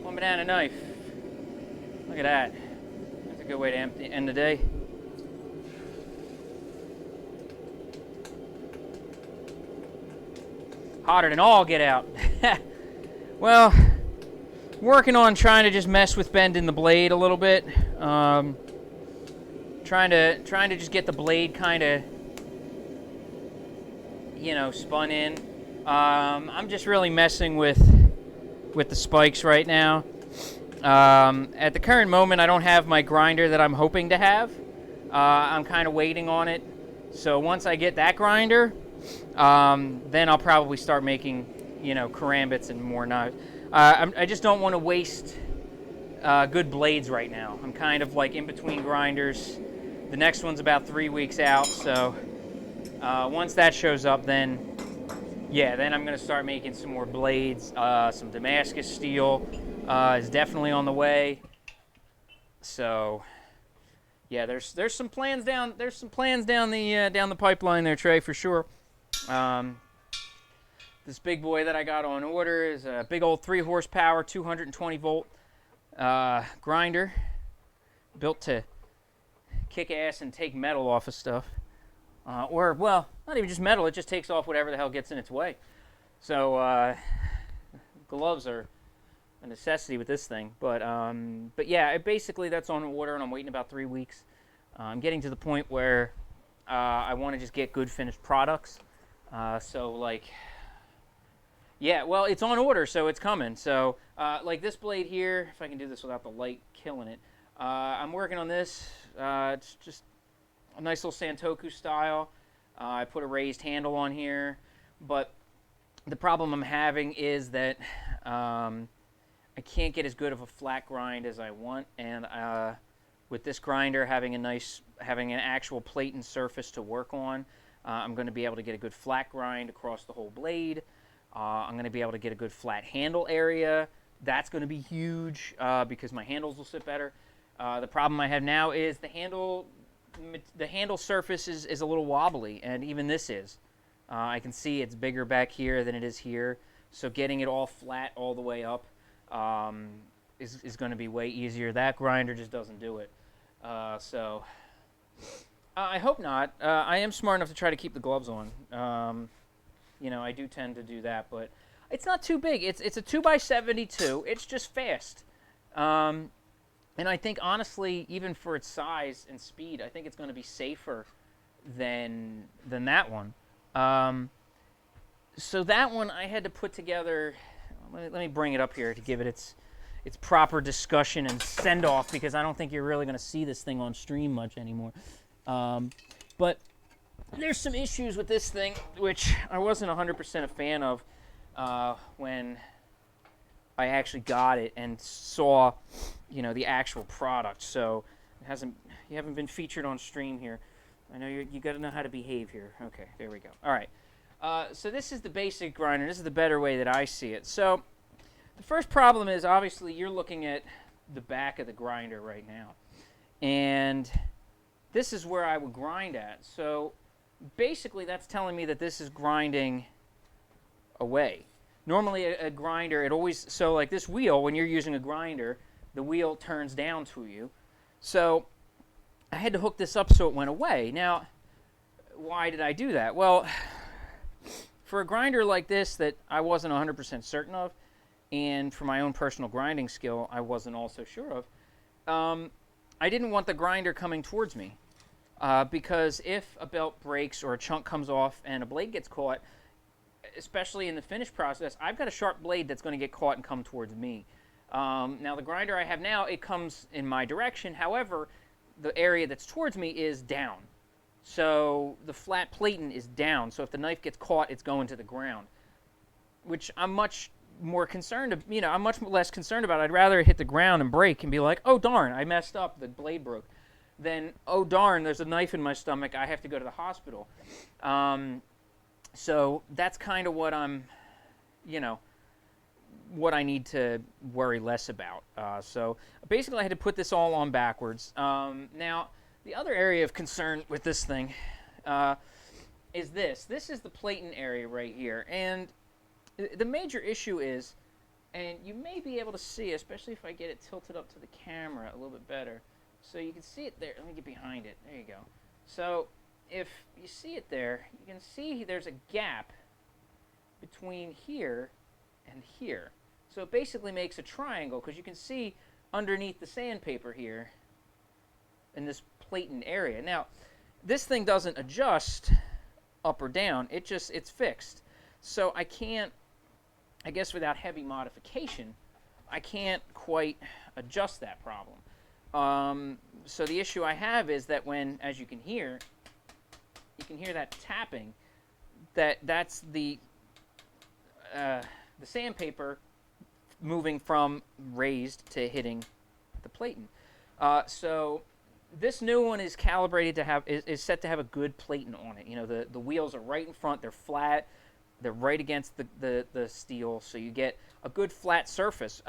One banana knife. Look at that. That's a good way to end the day. Hotter than all get out. Well, working on trying to just mess with bending the blade a little bit. Trying to just get the blade kind of, you know, spun in. I'm just really messing with the spikes right now. At the current moment, I don't have my grinder that I'm hoping to have. I'm kind of waiting on it. So once I get that grinder, then I'll probably start making, you know, karambits and more knives. I just don't want to waste good blades right now. I'm kind of like in between grinders. The next one's about 3 weeks out, so once that shows up, then then I'm going to start making some more blades. Some Damascus steel is definitely on the way. So yeah, there's some plans down the pipeline there, Trey, for sure. This big boy that I got on order is a big old 3 horsepower, 220 volt grinder, built to kick ass and take metal off of stuff. Or, well, not even just metal, it just takes off whatever the hell gets in its way. So, gloves are a necessity with this thing. But yeah, basically that's on order, and I'm waiting about 3 weeks. I'm getting to the point where I want to just get good finished products. So, like, yeah, well, it's on order, so it's coming. So, like this blade here, if I can do this without the light killing it, I'm working on this. It's just a nice little Santoku style. I put a raised handle on here, but the problem I'm having is that I can't get as good of a flat grind as I want, and with this grinder having an actual plate and surface to work on, I'm going to be able to get a good flat grind across the whole blade. I'm going to be able to get a good flat handle area. That's going to be huge because my handles will sit better. The problem I have now is the handle surface is a little wobbly, and even this is. I can see it's bigger back here than it is here, so getting it all flat all the way up is going to be way easier. That grinder just doesn't do it. So I hope not. I am smart enough to try to keep the gloves on. You know, I do tend to do that, but it's not too big. It's a 2x72. It's just fast. And I think, honestly, even for its size and speed, I think it's going to be safer than that one. So that one I had to put together. Let me bring it up here to give it its proper discussion and send-off, because I don't think you're really going to see this thing on stream much anymore. But there's some issues with this thing, which I wasn't 100% a fan of when I actually got it and saw, the actual product. So you haven't been featured on stream here. I know you got to know how to behave here. Okay, there we go. All right. So this is the basic grinder. This is the better way that I see it. So the first problem is, obviously, you're looking at the back of the grinder right now. And this is where I would grind at. So basically, that's telling me that this is grinding away. Normally, a grinder, so like this wheel, when you're using a grinder, the wheel turns down to you. So I had to hook this up so it went away. Now, why did I do that? Well, for a grinder like this that I wasn't 100% certain of, and for my own personal grinding skill, I wasn't also sure of, I didn't want the grinder coming towards me. Because if a belt breaks or a chunk comes off and a blade gets caught, especially in the finish process, I've got a sharp blade that's going to get caught and come towards me. Now, the grinder I have now, it comes in my direction. However, the area that's towards me is down. So the flat platen is down. So if the knife gets caught, it's going to the ground, which I'm much more concerned of. I'm much less concerned about. I'd rather hit the ground and break and be like, oh, darn, I messed up. The blade broke. Then, oh, darn, there's a knife in my stomach. I have to go to the hospital. So that's kind of what what I need to worry less about. So basically, I had to put this all on backwards. Now, the other area of concern with this thing is this. This is the platen area right here. And the major issue is, and you may be able to see, especially if I get it tilted up to the camera a little bit better, so you can see it there. Let me get behind it. There you go. So if you see it there, you can see there's a gap between here and here. So it basically makes a triangle, because you can see underneath the sandpaper here in this platen area. Now, this thing doesn't adjust up or down. It's fixed. So I can't, I guess without heavy modification, I can't quite adjust that problem. So the issue I have is that when, as you can hear that tapping, that's the sandpaper moving from raised to hitting the platen. So this new one is calibrated to have, is set to have a good platen on it. The wheels are right in front, they're flat, they're right against the steel, so you get a good flat surface.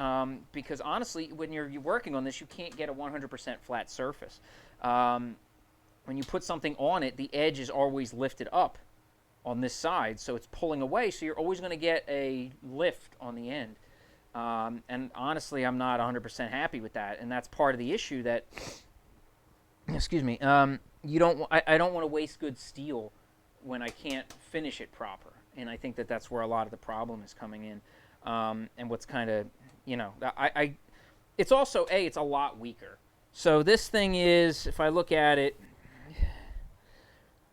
Because honestly, when you're working on this, you can't get a 100% flat surface. When you put something on it, the edge is always lifted up on this side, so it's pulling away, so you're always going to get a lift on the end. And honestly, I'm not 100% happy with that, and that's part of the issue that, excuse me, I don't want to waste good steel when I can't finish it proper. And I think that's where a lot of the problem is coming in. And what's kind of, it's also, it's a lot weaker. So this thing is, if I look at it,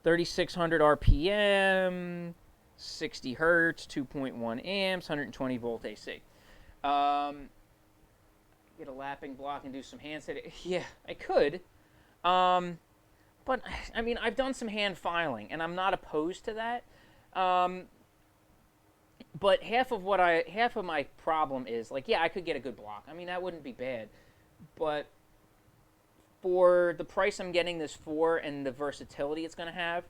3,600 RPM, 60 hertz, 2.1 amps, 120 volt AC. Get a lapping block and do some hand setting. Yeah, I could. But, I mean, I've done some hand filing, and I'm not opposed to that. But half of my problem is, like, yeah, I could get a good block. I mean, that wouldn't be bad. But for the price I'm getting this for and the versatility it's going to have,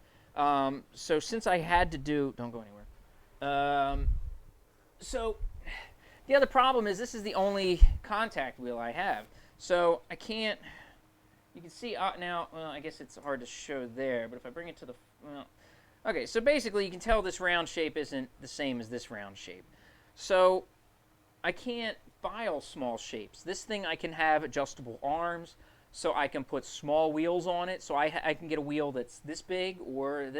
so since I had to do, don't go anywhere. So the other problem is this is the only contact wheel I have. So I can't, you can see now, well, I guess it's hard to show there, but if I bring it to the, well, okay, so basically you can tell this round shape isn't the same as this round shape. So I can't file small shapes. This thing I can have adjustable arms, so I can put small wheels on it, so I can get a wheel that's this big or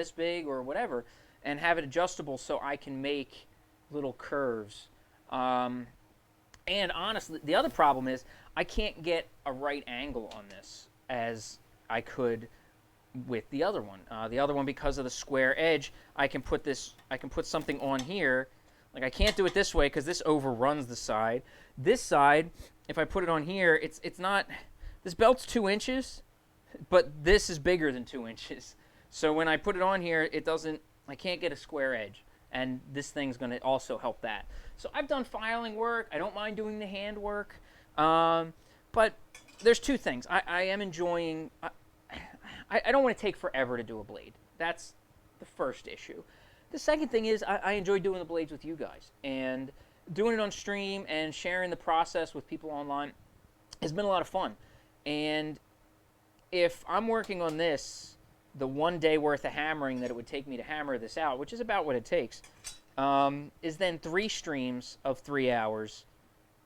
whatever, and have it adjustable so I can make little curves. And honestly, the other problem is I can't get a right angle on this as I could with the other one. The other one, because of the square edge, I can put something on here. Like, I can't do it this way because this overruns the side. This side, if I put it on here, it's not, this belt's 2 inches, but this is bigger than 2 inches. So when I put it on here, I can't get a square edge. and this thing's going to also help that. So I've done filing work. I don't mind doing the hand work, but there's two things. I am enjoying. I don't want to take forever to do a blade. That's the first issue. The second thing is I enjoy doing the blades with you guys, and doing it on stream and sharing the process with people online has been a lot of fun. And if I'm working on this, the 1 day worth of hammering that it would take me to hammer this out, which is about what it takes, is then 3 streams of 3 hours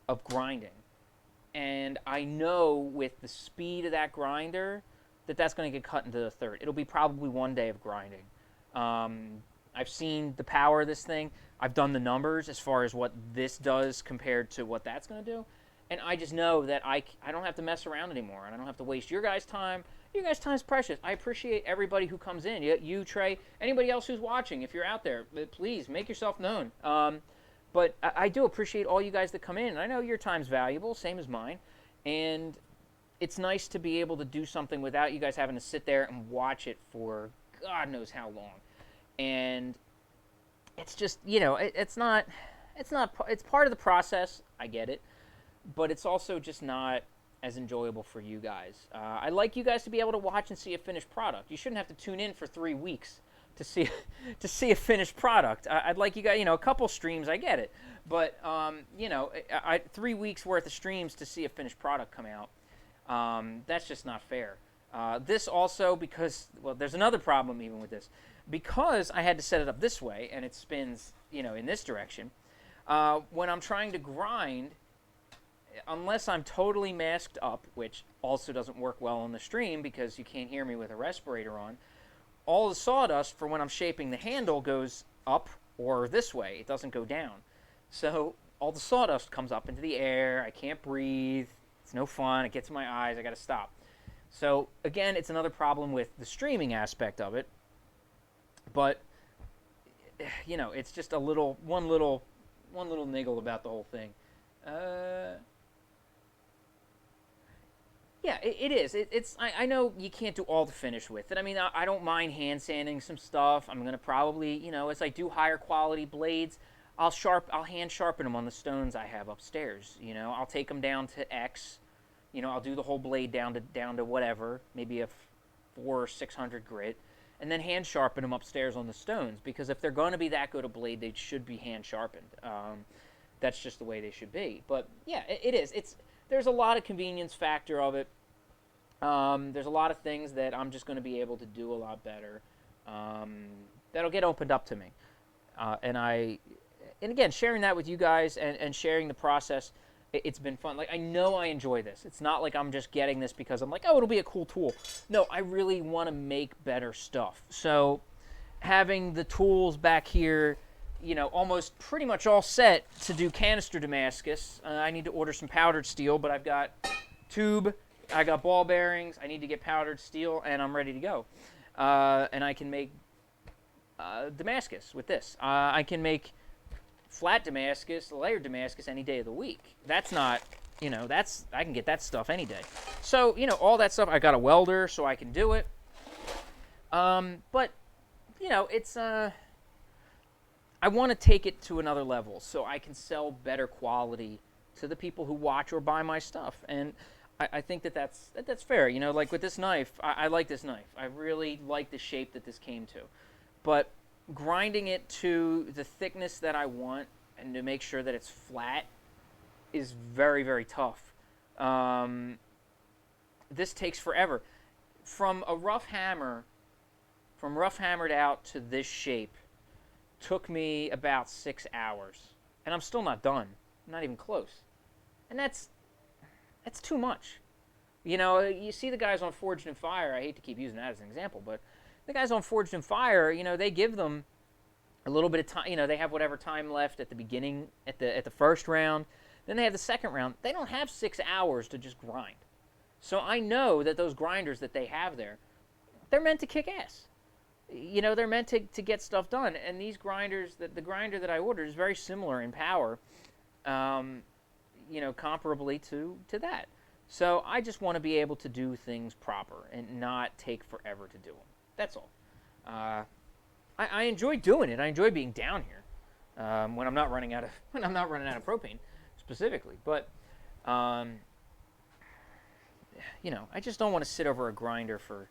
of grinding. And I know with the speed of that grinder that that's going to get cut into the third. It'll be probably 1 day of grinding. I've seen the power of this thing. I've done the numbers as far as what this does compared to what that's going to do. And I just know that I don't have to mess around anymore, and I don't have to waste your guys' time. Your guys' time is precious. I appreciate everybody who comes in. You, Trey, anybody else who's watching, if you're out there, please make yourself known. But I do appreciate all you guys that come in. And I know your time's valuable, same as mine. And it's nice to be able to do something without you guys having to sit there and watch it for God knows how long. And it's just, it's part of the process. I get it. But it's also just not as enjoyable for you guys. I like you guys to be able to watch and see a finished product. You shouldn't have to tune in for 3 weeks to see a finished product. I'd like you guys, a couple streams, I get it. But, 3 weeks worth of streams to see a finished product come out, that's just not fair. This also, because, there's another problem even with this. Because I had to set it up this way, and it spins, in this direction, when I'm trying to grind, unless I'm totally masked up, which also doesn't work well on the stream because you can't hear me with a respirator on, all the sawdust for when I'm shaping the handle goes up or this way. It doesn't go down. So all the sawdust comes up into the air. I can't breathe. It's no fun. It gets in my eyes. I got to stop. So again, it's another problem with the streaming aspect of it. But it's just one little niggle about the whole thing. Yeah, it is. I know you can't do all the finish with it. I mean, I don't mind hand sanding some stuff. I'm gonna probably, as I do higher quality blades, I'll hand sharpen them on the stones I have upstairs. I'll take them down to X. I'll do the whole blade down to whatever, maybe a 400 or 600 grit, and then hand sharpen them upstairs on the stones. Because if they're going to be that good a blade, they should be hand sharpened. That's just the way they should be. But yeah, it is. There's a lot of convenience factor of it. There's a lot of things that I'm just going to be able to do a lot better. That'll get opened up to me. And again, sharing that with you guys and sharing the process, it's been fun. Like, I know I enjoy this. It's not like I'm just getting this because I'm like, oh, it'll be a cool tool. No, I really want to make better stuff. So having the tools back here, almost pretty much all set to do canister Damascus. I need to order some powdered steel, but I've got tube, I got ball bearings, I need to get powdered steel, and I'm ready to go. And I can make Damascus with this. I can make flat Damascus, layered Damascus any day of the week. That's not, I can get that stuff any day. So, all that stuff, I got a welder so I can do it. But, it's... I want to take it to another level so I can sell better quality to the people who watch or buy my stuff. And I think that's fair. Like with this knife, I like this knife. I really like the shape that this came to. But grinding it to the thickness that I want and to make sure that it's flat is very, very tough. This takes forever. From rough hammered out to this shape, took me about 6 hours, and I'm still not done. I'm not even close, and that's too much. You see the guys on Forged in Fire. I hate to keep using that as an example, but the guys on Forged in Fire, they give them a little bit of time. They have whatever time left at the beginning, at the first round. Then they have the second round. They don't have 6 hours to just grind. So I know that those grinders that they have there, they're meant to kick ass. They're meant to get stuff done. And these grinders, the grinder that I ordered is very similar in power, comparably to that. So I just want to be able to do things proper and not take forever to do them. That's all. I I enjoy doing it. I enjoy being down here when I'm not running out of propane specifically. But I just don't want to sit over a grinder for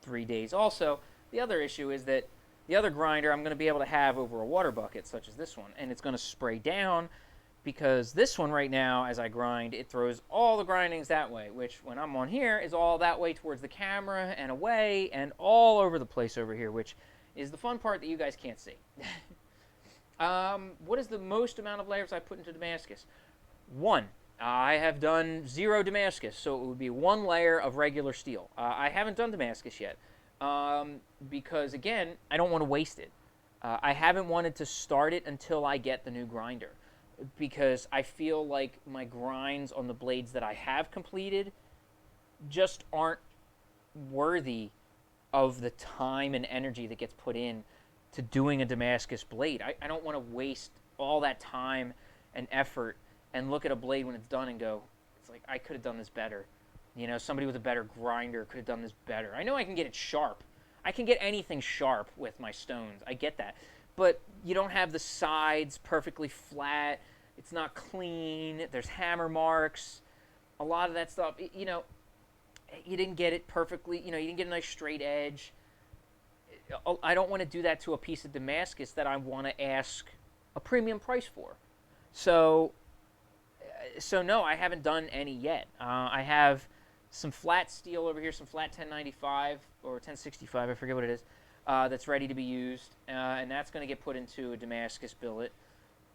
3 days. Also, the other issue is that the other grinder I'm going to be able to have over a water bucket such as this one, and it's going to spray down because this one right now, as I grind, it throws all the grindings that way, which when I'm on here is all that way towards the camera and away and all over the place over here, which is the fun part that you guys can't see. What is the most amount of layers I put into Damascus? 1. I have done 0 Damascus, so it would be 1 layer of regular steel. I haven't done Damascus yet because, again, I don't want to waste it. I haven't wanted to start it until I get the new grinder because I feel like my grinds on the blades that I have completed just aren't worthy of the time and energy that gets put in to doing a Damascus blade. I don't want to waste all that time and effort and look at a blade when it's done and go, it's like, I could have done this better. Somebody with a better grinder could have done this better. I know I can get it sharp. I can get anything sharp with my stones. I get that. But you don't have the sides perfectly flat. It's not clean. There's hammer marks. A lot of that stuff, you didn't get it perfectly. You didn't get a nice straight edge. I don't want to do that to a piece of Damascus that I want to ask a premium price for. So no, I haven't done any yet. I have some flat steel over here, some flat 1095 or 1065, I forget what it is, that's ready to be used, and that's going to get put into a Damascus billet.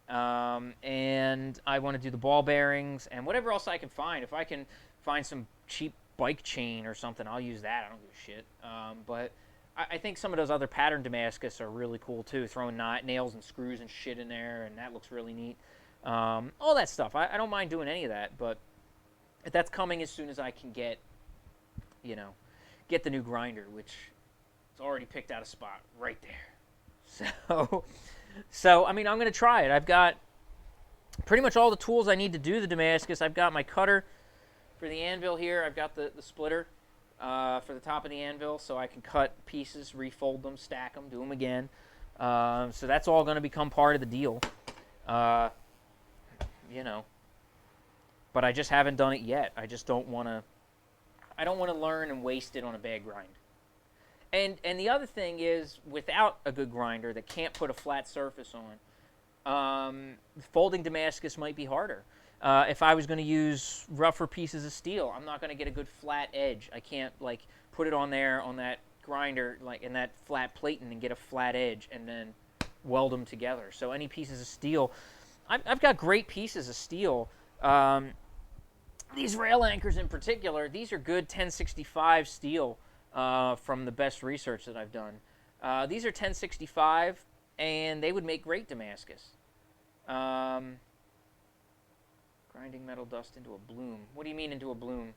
And I want to do the ball bearings and whatever else I can find. If I can find some cheap bike chain or something, I'll use that. I don't give a shit. But I think some of those other pattern Damascus are really cool too, throwing nails and screws and shit in there, and that looks really neat. All that stuff. I don't mind doing any of that, but that's coming as soon as I can get the new grinder, which it's already picked out a spot right there. So I mean, I'm going to try it. I've got pretty much all the tools I need to do the Damascus. I've got my cutter for the anvil here. I've got the splitter for the top of the anvil, so I can cut pieces, refold them, stack them, do them again. So that's all going to become part of the deal. But I just haven't done it yet. I just don't want to. I don't want to learn and waste it on a bad grind. And the other thing is, without a good grinder that can't put a flat surface on, folding Damascus might be harder. If I was going to use rougher pieces of steel, I'm not going to get a good flat edge. I can't put it on there on that grinder in that flat plating and get a flat edge and then weld them together. So any pieces of steel, I've got great pieces of steel. These rail anchors in particular, these are good 1065 steel from the best research that I've done. These are 1065, and they would make great Damascus. Grinding metal dust into a bloom. What do you mean into a bloom?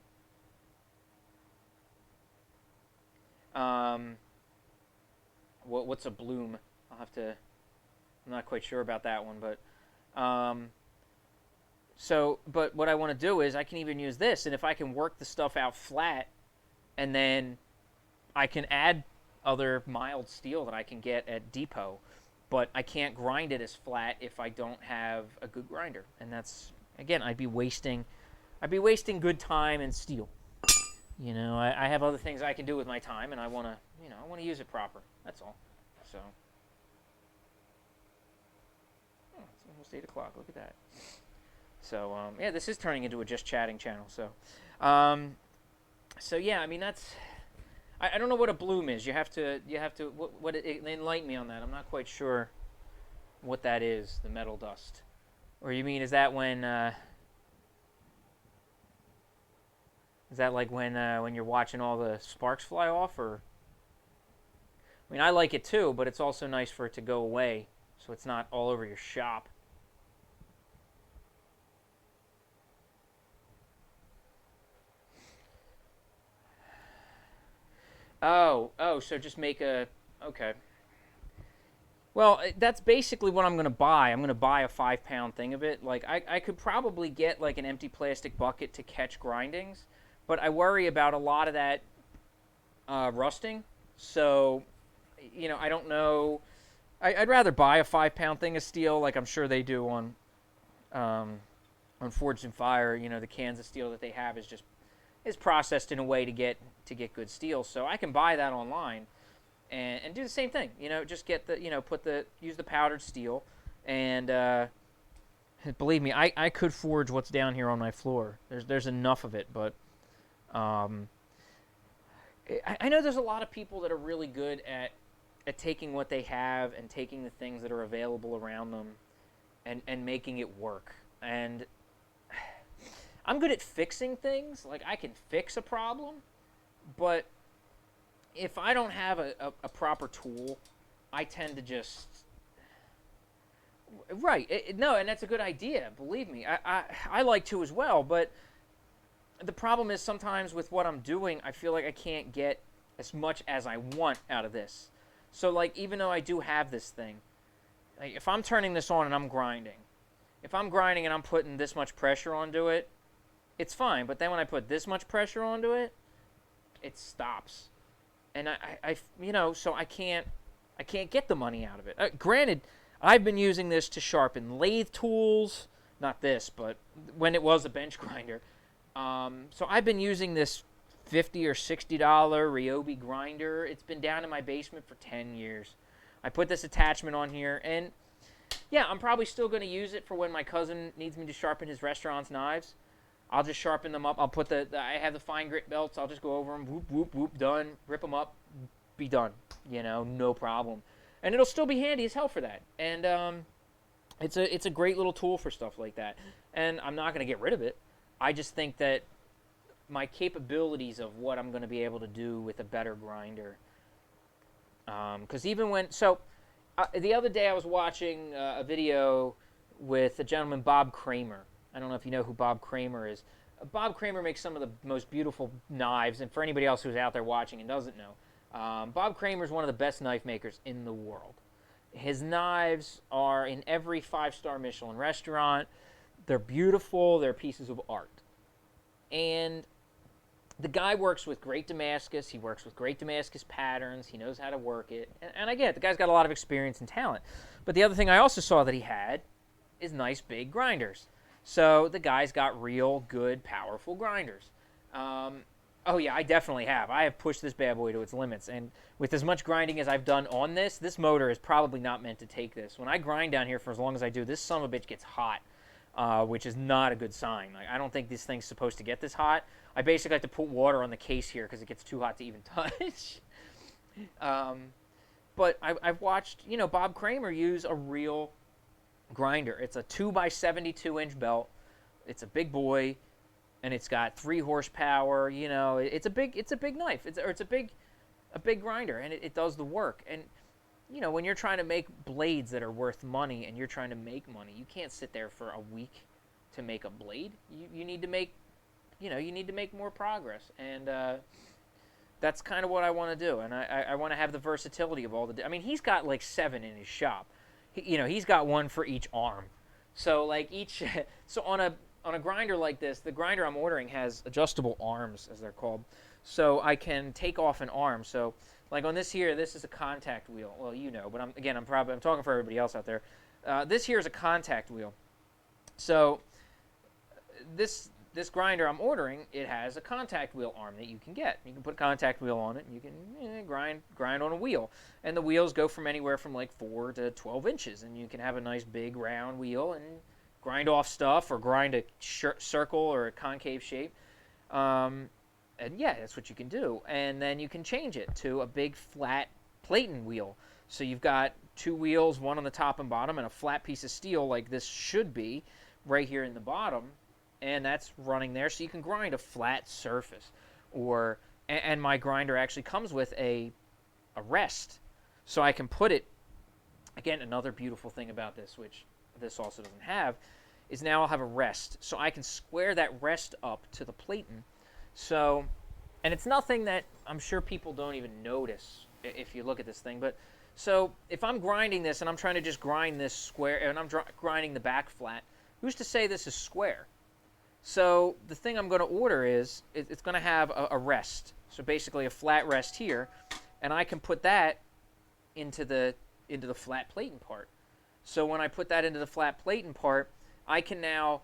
What's a bloom? I'm not quite sure about that one, but but what I want to do is I can even use this, and if I can work the stuff out flat, and then I can add other mild steel that I can get at Depot, but I can't grind it as flat if I don't have a good grinder, and that's, again, I'd be wasting good time and steel. I have other things I can do with my time, and I want to use it proper. That's all. So, it's almost 8 o'clock. Look at that. So, yeah, this is turning into a just chatting channel. So, yeah, I mean, that's. I don't know what a bloom is. You have to. Enlighten me on that. I'm not quite sure what that is. The metal dust, or you mean is that when? Is that like when you're watching all the sparks fly off, or? I mean, I like it too, but it's also nice for it to go away, so it's not all over your shop. Oh, so just make a, okay. Well, that's basically what I'm going to buy. I'm going to buy a 5-pound thing of it. I could probably get an empty plastic bucket to catch grindings, but I worry about a lot of that rusting. So, you know, I don't know. I'd rather buy a 5-pound thing of steel, like I'm sure they do on Forged in Fire. You know, the cans of steel that they have is processed in a way to get good steel. So I can buy that online and do the same thing. You know, just get the, you know, use the powdered steel, and believe me, I could forge what's down here on my floor. There's enough of it, but I know there's a lot of people that are really good at taking what they have and taking the things that are available around them and making it work. And I'm good at fixing things. Like, I can fix a problem, but if I don't have a proper tool, I tend to just... Right. No, and that's a good idea. Believe me. I like to as well, but the problem is sometimes with what I'm doing, I feel like I can't get as much as I want out of this. So, like, even though I do have this thing, like, if I'm turning this on and I'm grinding, if I'm grinding and I'm putting this much pressure onto it, it's fine. But then when I put this much pressure onto it, it stops. And I you know, so I can't get the money out of it. Granted, I've been using this to sharpen lathe tools. Not this, but when it was a bench grinder. So I've been using this $50 or $60 Ryobi grinder. It's been down in my basement for 10 years. I put this attachment on here, and yeah, I'm probably still going to use it for when my cousin needs me to sharpen his restaurant's knives. I'll just sharpen them up. I'll put I have the fine grit belts. I'll just go over them, whoop, whoop, whoop, done. Rip them up, be done. You know, no problem. And it'll still be handy as hell for that. And it's a great little tool for stuff like that. And I'm not going to get rid of it. I just think that my capabilities of what I'm going to be able to do with a better grinder. Because even when... So, the other day I was watching a video with a gentleman, Bob Kramer. I don't know if you know who Bob Kramer is. Bob Kramer makes some of the most beautiful knives, and for anybody else who's out there watching and doesn't know, Bob Kramer is one of the best knife makers in the world. His knives are in every 5-star Michelin restaurant. They're beautiful. They're pieces of art. And the guy works with great Damascus. He works with great Damascus patterns. He knows how to work it. And I get it. The guy's got a lot of experience and talent. But the other thing I also saw that he had is nice big grinders. So the guy's got real good, powerful grinders. Oh, yeah, I definitely have. I have pushed this bad boy to its limits. And with as much grinding as I've done on this motor is probably not meant to take this. When I grind down here for as long as I do, this son of a bitch gets hot, which is not a good sign. Like, I don't think this thing's supposed to get this hot. I basically have to put water on the case here because it gets too hot to even touch. But I've watched, you know, Bob Kramer use a real grinder. It's a 2x72-inch belt. It's a big boy, and it's got 3 horsepower. You know, it's a big knife. It's a big grinder, and it does the work. And you know, when you're trying to make blades that are worth money, and you're trying to make money, you can't sit there for a week to make a blade. You need to make, you know, you need to make more progress, and that's kind of what I want to do. And I want to have the versatility of all the. I mean, he's got like 7 in his shop. You know, he's got one for each arm. So like so on a grinder like this, the grinder I'm ordering has adjustable arms, as they're called. So I can take off an arm. So like on this here, this is a contact wheel. Well, you know, but I'm talking for everybody else out there. This here is a contact wheel. So this grinder I'm ordering, it has a contact wheel arm that you can get. You can put a contact wheel on it, and you can grind on a wheel. And the wheels go from anywhere from like 4 to 12 inches, and you can have a nice big round wheel and grind off stuff or grind a circle or a concave shape. And yeah, that's what you can do. And then you can change it to a big flat platen wheel. So you've got 2 wheels, one on the top and bottom, and a flat piece of steel like this should be right here in the bottom. And that's running there, so you can grind a flat surface. And my grinder actually comes with a rest. So I can put it, again, another beautiful thing about this, which this also doesn't have, is now I'll have a rest. So I can square that rest up to the platen. So, and it's nothing that I'm sure people don't even notice if you look at this thing. But so if I'm grinding this and I'm trying to just grind this square, and I'm grinding the back flat, who's to say this is square? So the thing I'm going to order is, it's going to have a rest. So basically a flat rest here. And I can put that into the flat plating part. So when I put that into the flat plating part, I can now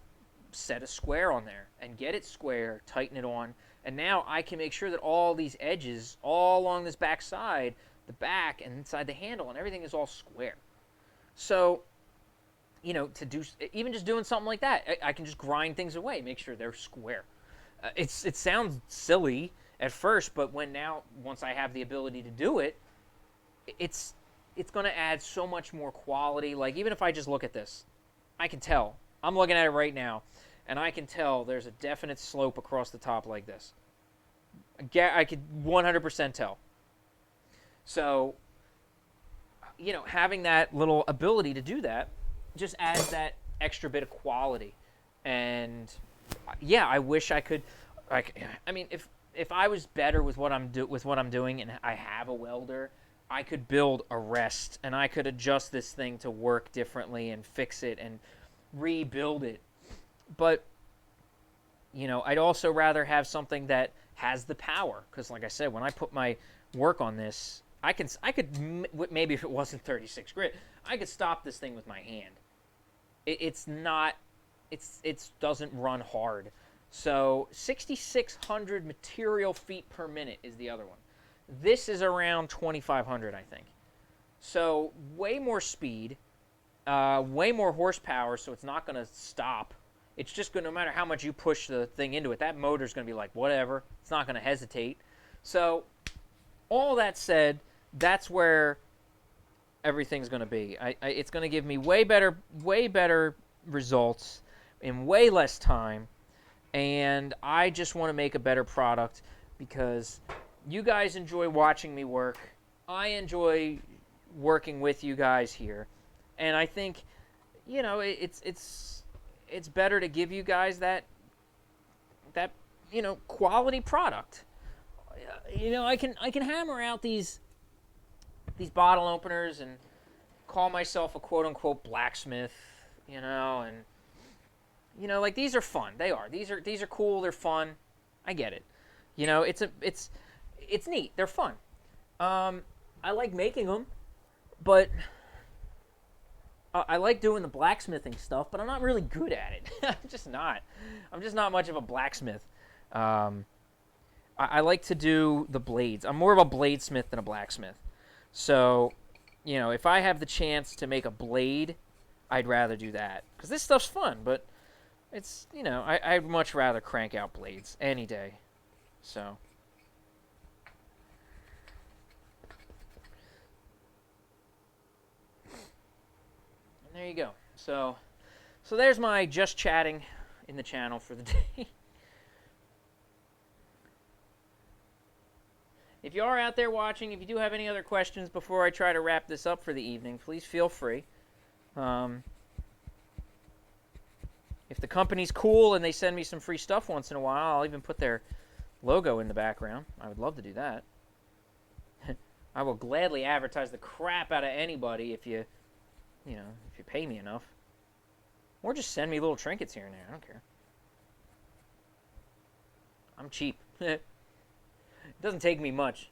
set a square on there and get it square, tighten it on, and now I can make sure that all these edges all along this back side, the back and inside the handle and everything is all square. So, you know, to do even just doing something like that, I can just grind things away, make sure they're square. It sounds silly at first, but once I have the ability to do it, it's going to add so much more quality. Like, even if I just look at this, I can tell. I'm looking at it right now, and I can tell there's a definite slope across the top like this. I could 100% tell. So, you know, having that little ability to do that just adds that extra bit of quality. And yeah, I wish I could. I mean, if I was better with what I'm doing, and I have a welder, I could build a rest, and I could adjust this thing to work differently and fix it and rebuild it. But, you know, I'd also rather have something that has the power, because like I said, when I put my work on this, I could maybe, if it wasn't 36 grit, I could stop this thing with my hand. It doesn't run hard. So 6,600 material feet per minute is the other one. This is around 2,500, I think. So way more speed, way more horsepower, so it's not going to stop. It's just going to, no matter how much you push the thing into it, that motor's going to be like, whatever. It's not going to hesitate. So all that said, that's where everything's going to be. It's going to give me way better results in way less time, and I just want to make a better product because you guys enjoy watching me work. I enjoy working with you guys here, and I think, you know, it's better to give you guys that you know, quality product. You know, I can hammer out these bottle openers and call myself a quote unquote blacksmith, you know, and you know, like, these are fun. They are. These are cool. They're fun. I get it. You know, it's neat. They're fun. I like making them, but I like doing the blacksmithing stuff, but I'm not really good at it. I'm just not much of a blacksmith. I like to do the blades. I'm more of a bladesmith than a blacksmith. So, you know, if I have the chance to make a blade, I'd rather do that. Because this stuff's fun, but it's, you know, I'd much rather crank out blades any day. So. And there you go. So there's my just chatting in the channel for the day. If you are out there watching, if you do have any other questions before I try to wrap this up for the evening, please feel free. If the company's cool and they send me some free stuff once in a while, I'll even put their logo in the background. I would love to do that. I will gladly advertise the crap out of anybody if you pay me enough. Or just send me little trinkets here and there. I don't care. I'm cheap. It doesn't take me much.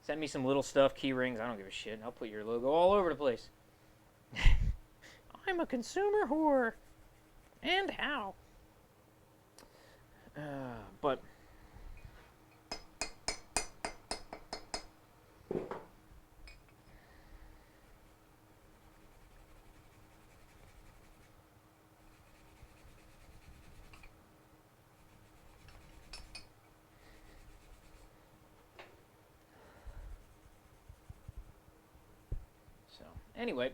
Send me some little stuff, key rings. I don't give a shit. I'll put your logo all over the place. I'm a consumer whore. And how? But anyway,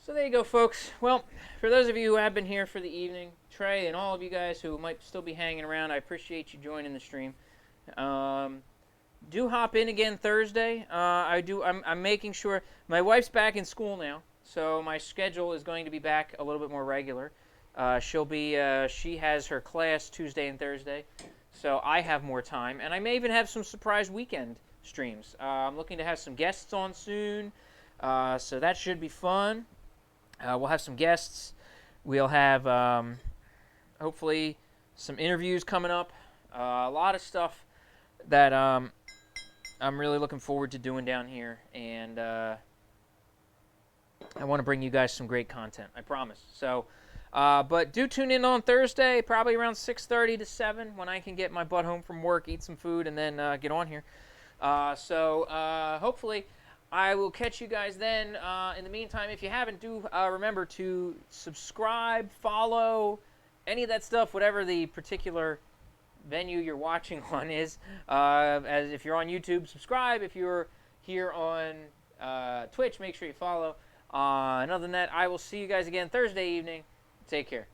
so there you go, folks. Well, for those of you who have been here for the evening, Trey and all of you guys who might still be hanging around, I appreciate you joining the stream. Do hop in again Thursday. I'm making sure my wife's back in school now, so my schedule is going to be back a little bit more regular. She has her class Tuesday and Thursday, so I have more time, and I may even have some surprise weekend streams. I'm looking to have some guests on soon. So that should be fun. We'll have some guests. We'll have, hopefully, some interviews coming up. A lot of stuff that I'm really looking forward to doing down here, and I want to bring you guys some great content. I promise. So, but do tune in on Thursday, probably around 6:30 to 7, when I can get my butt home from work, eat some food, and then get on here. So hopefully I will catch you guys then. In the meantime, if you haven't, do remember to subscribe, follow, any of that stuff, whatever the particular venue you're watching on is. As if you're on YouTube, subscribe. If you're here on Twitch, make sure you follow. And other than that, I will see you guys again Thursday evening. Take care.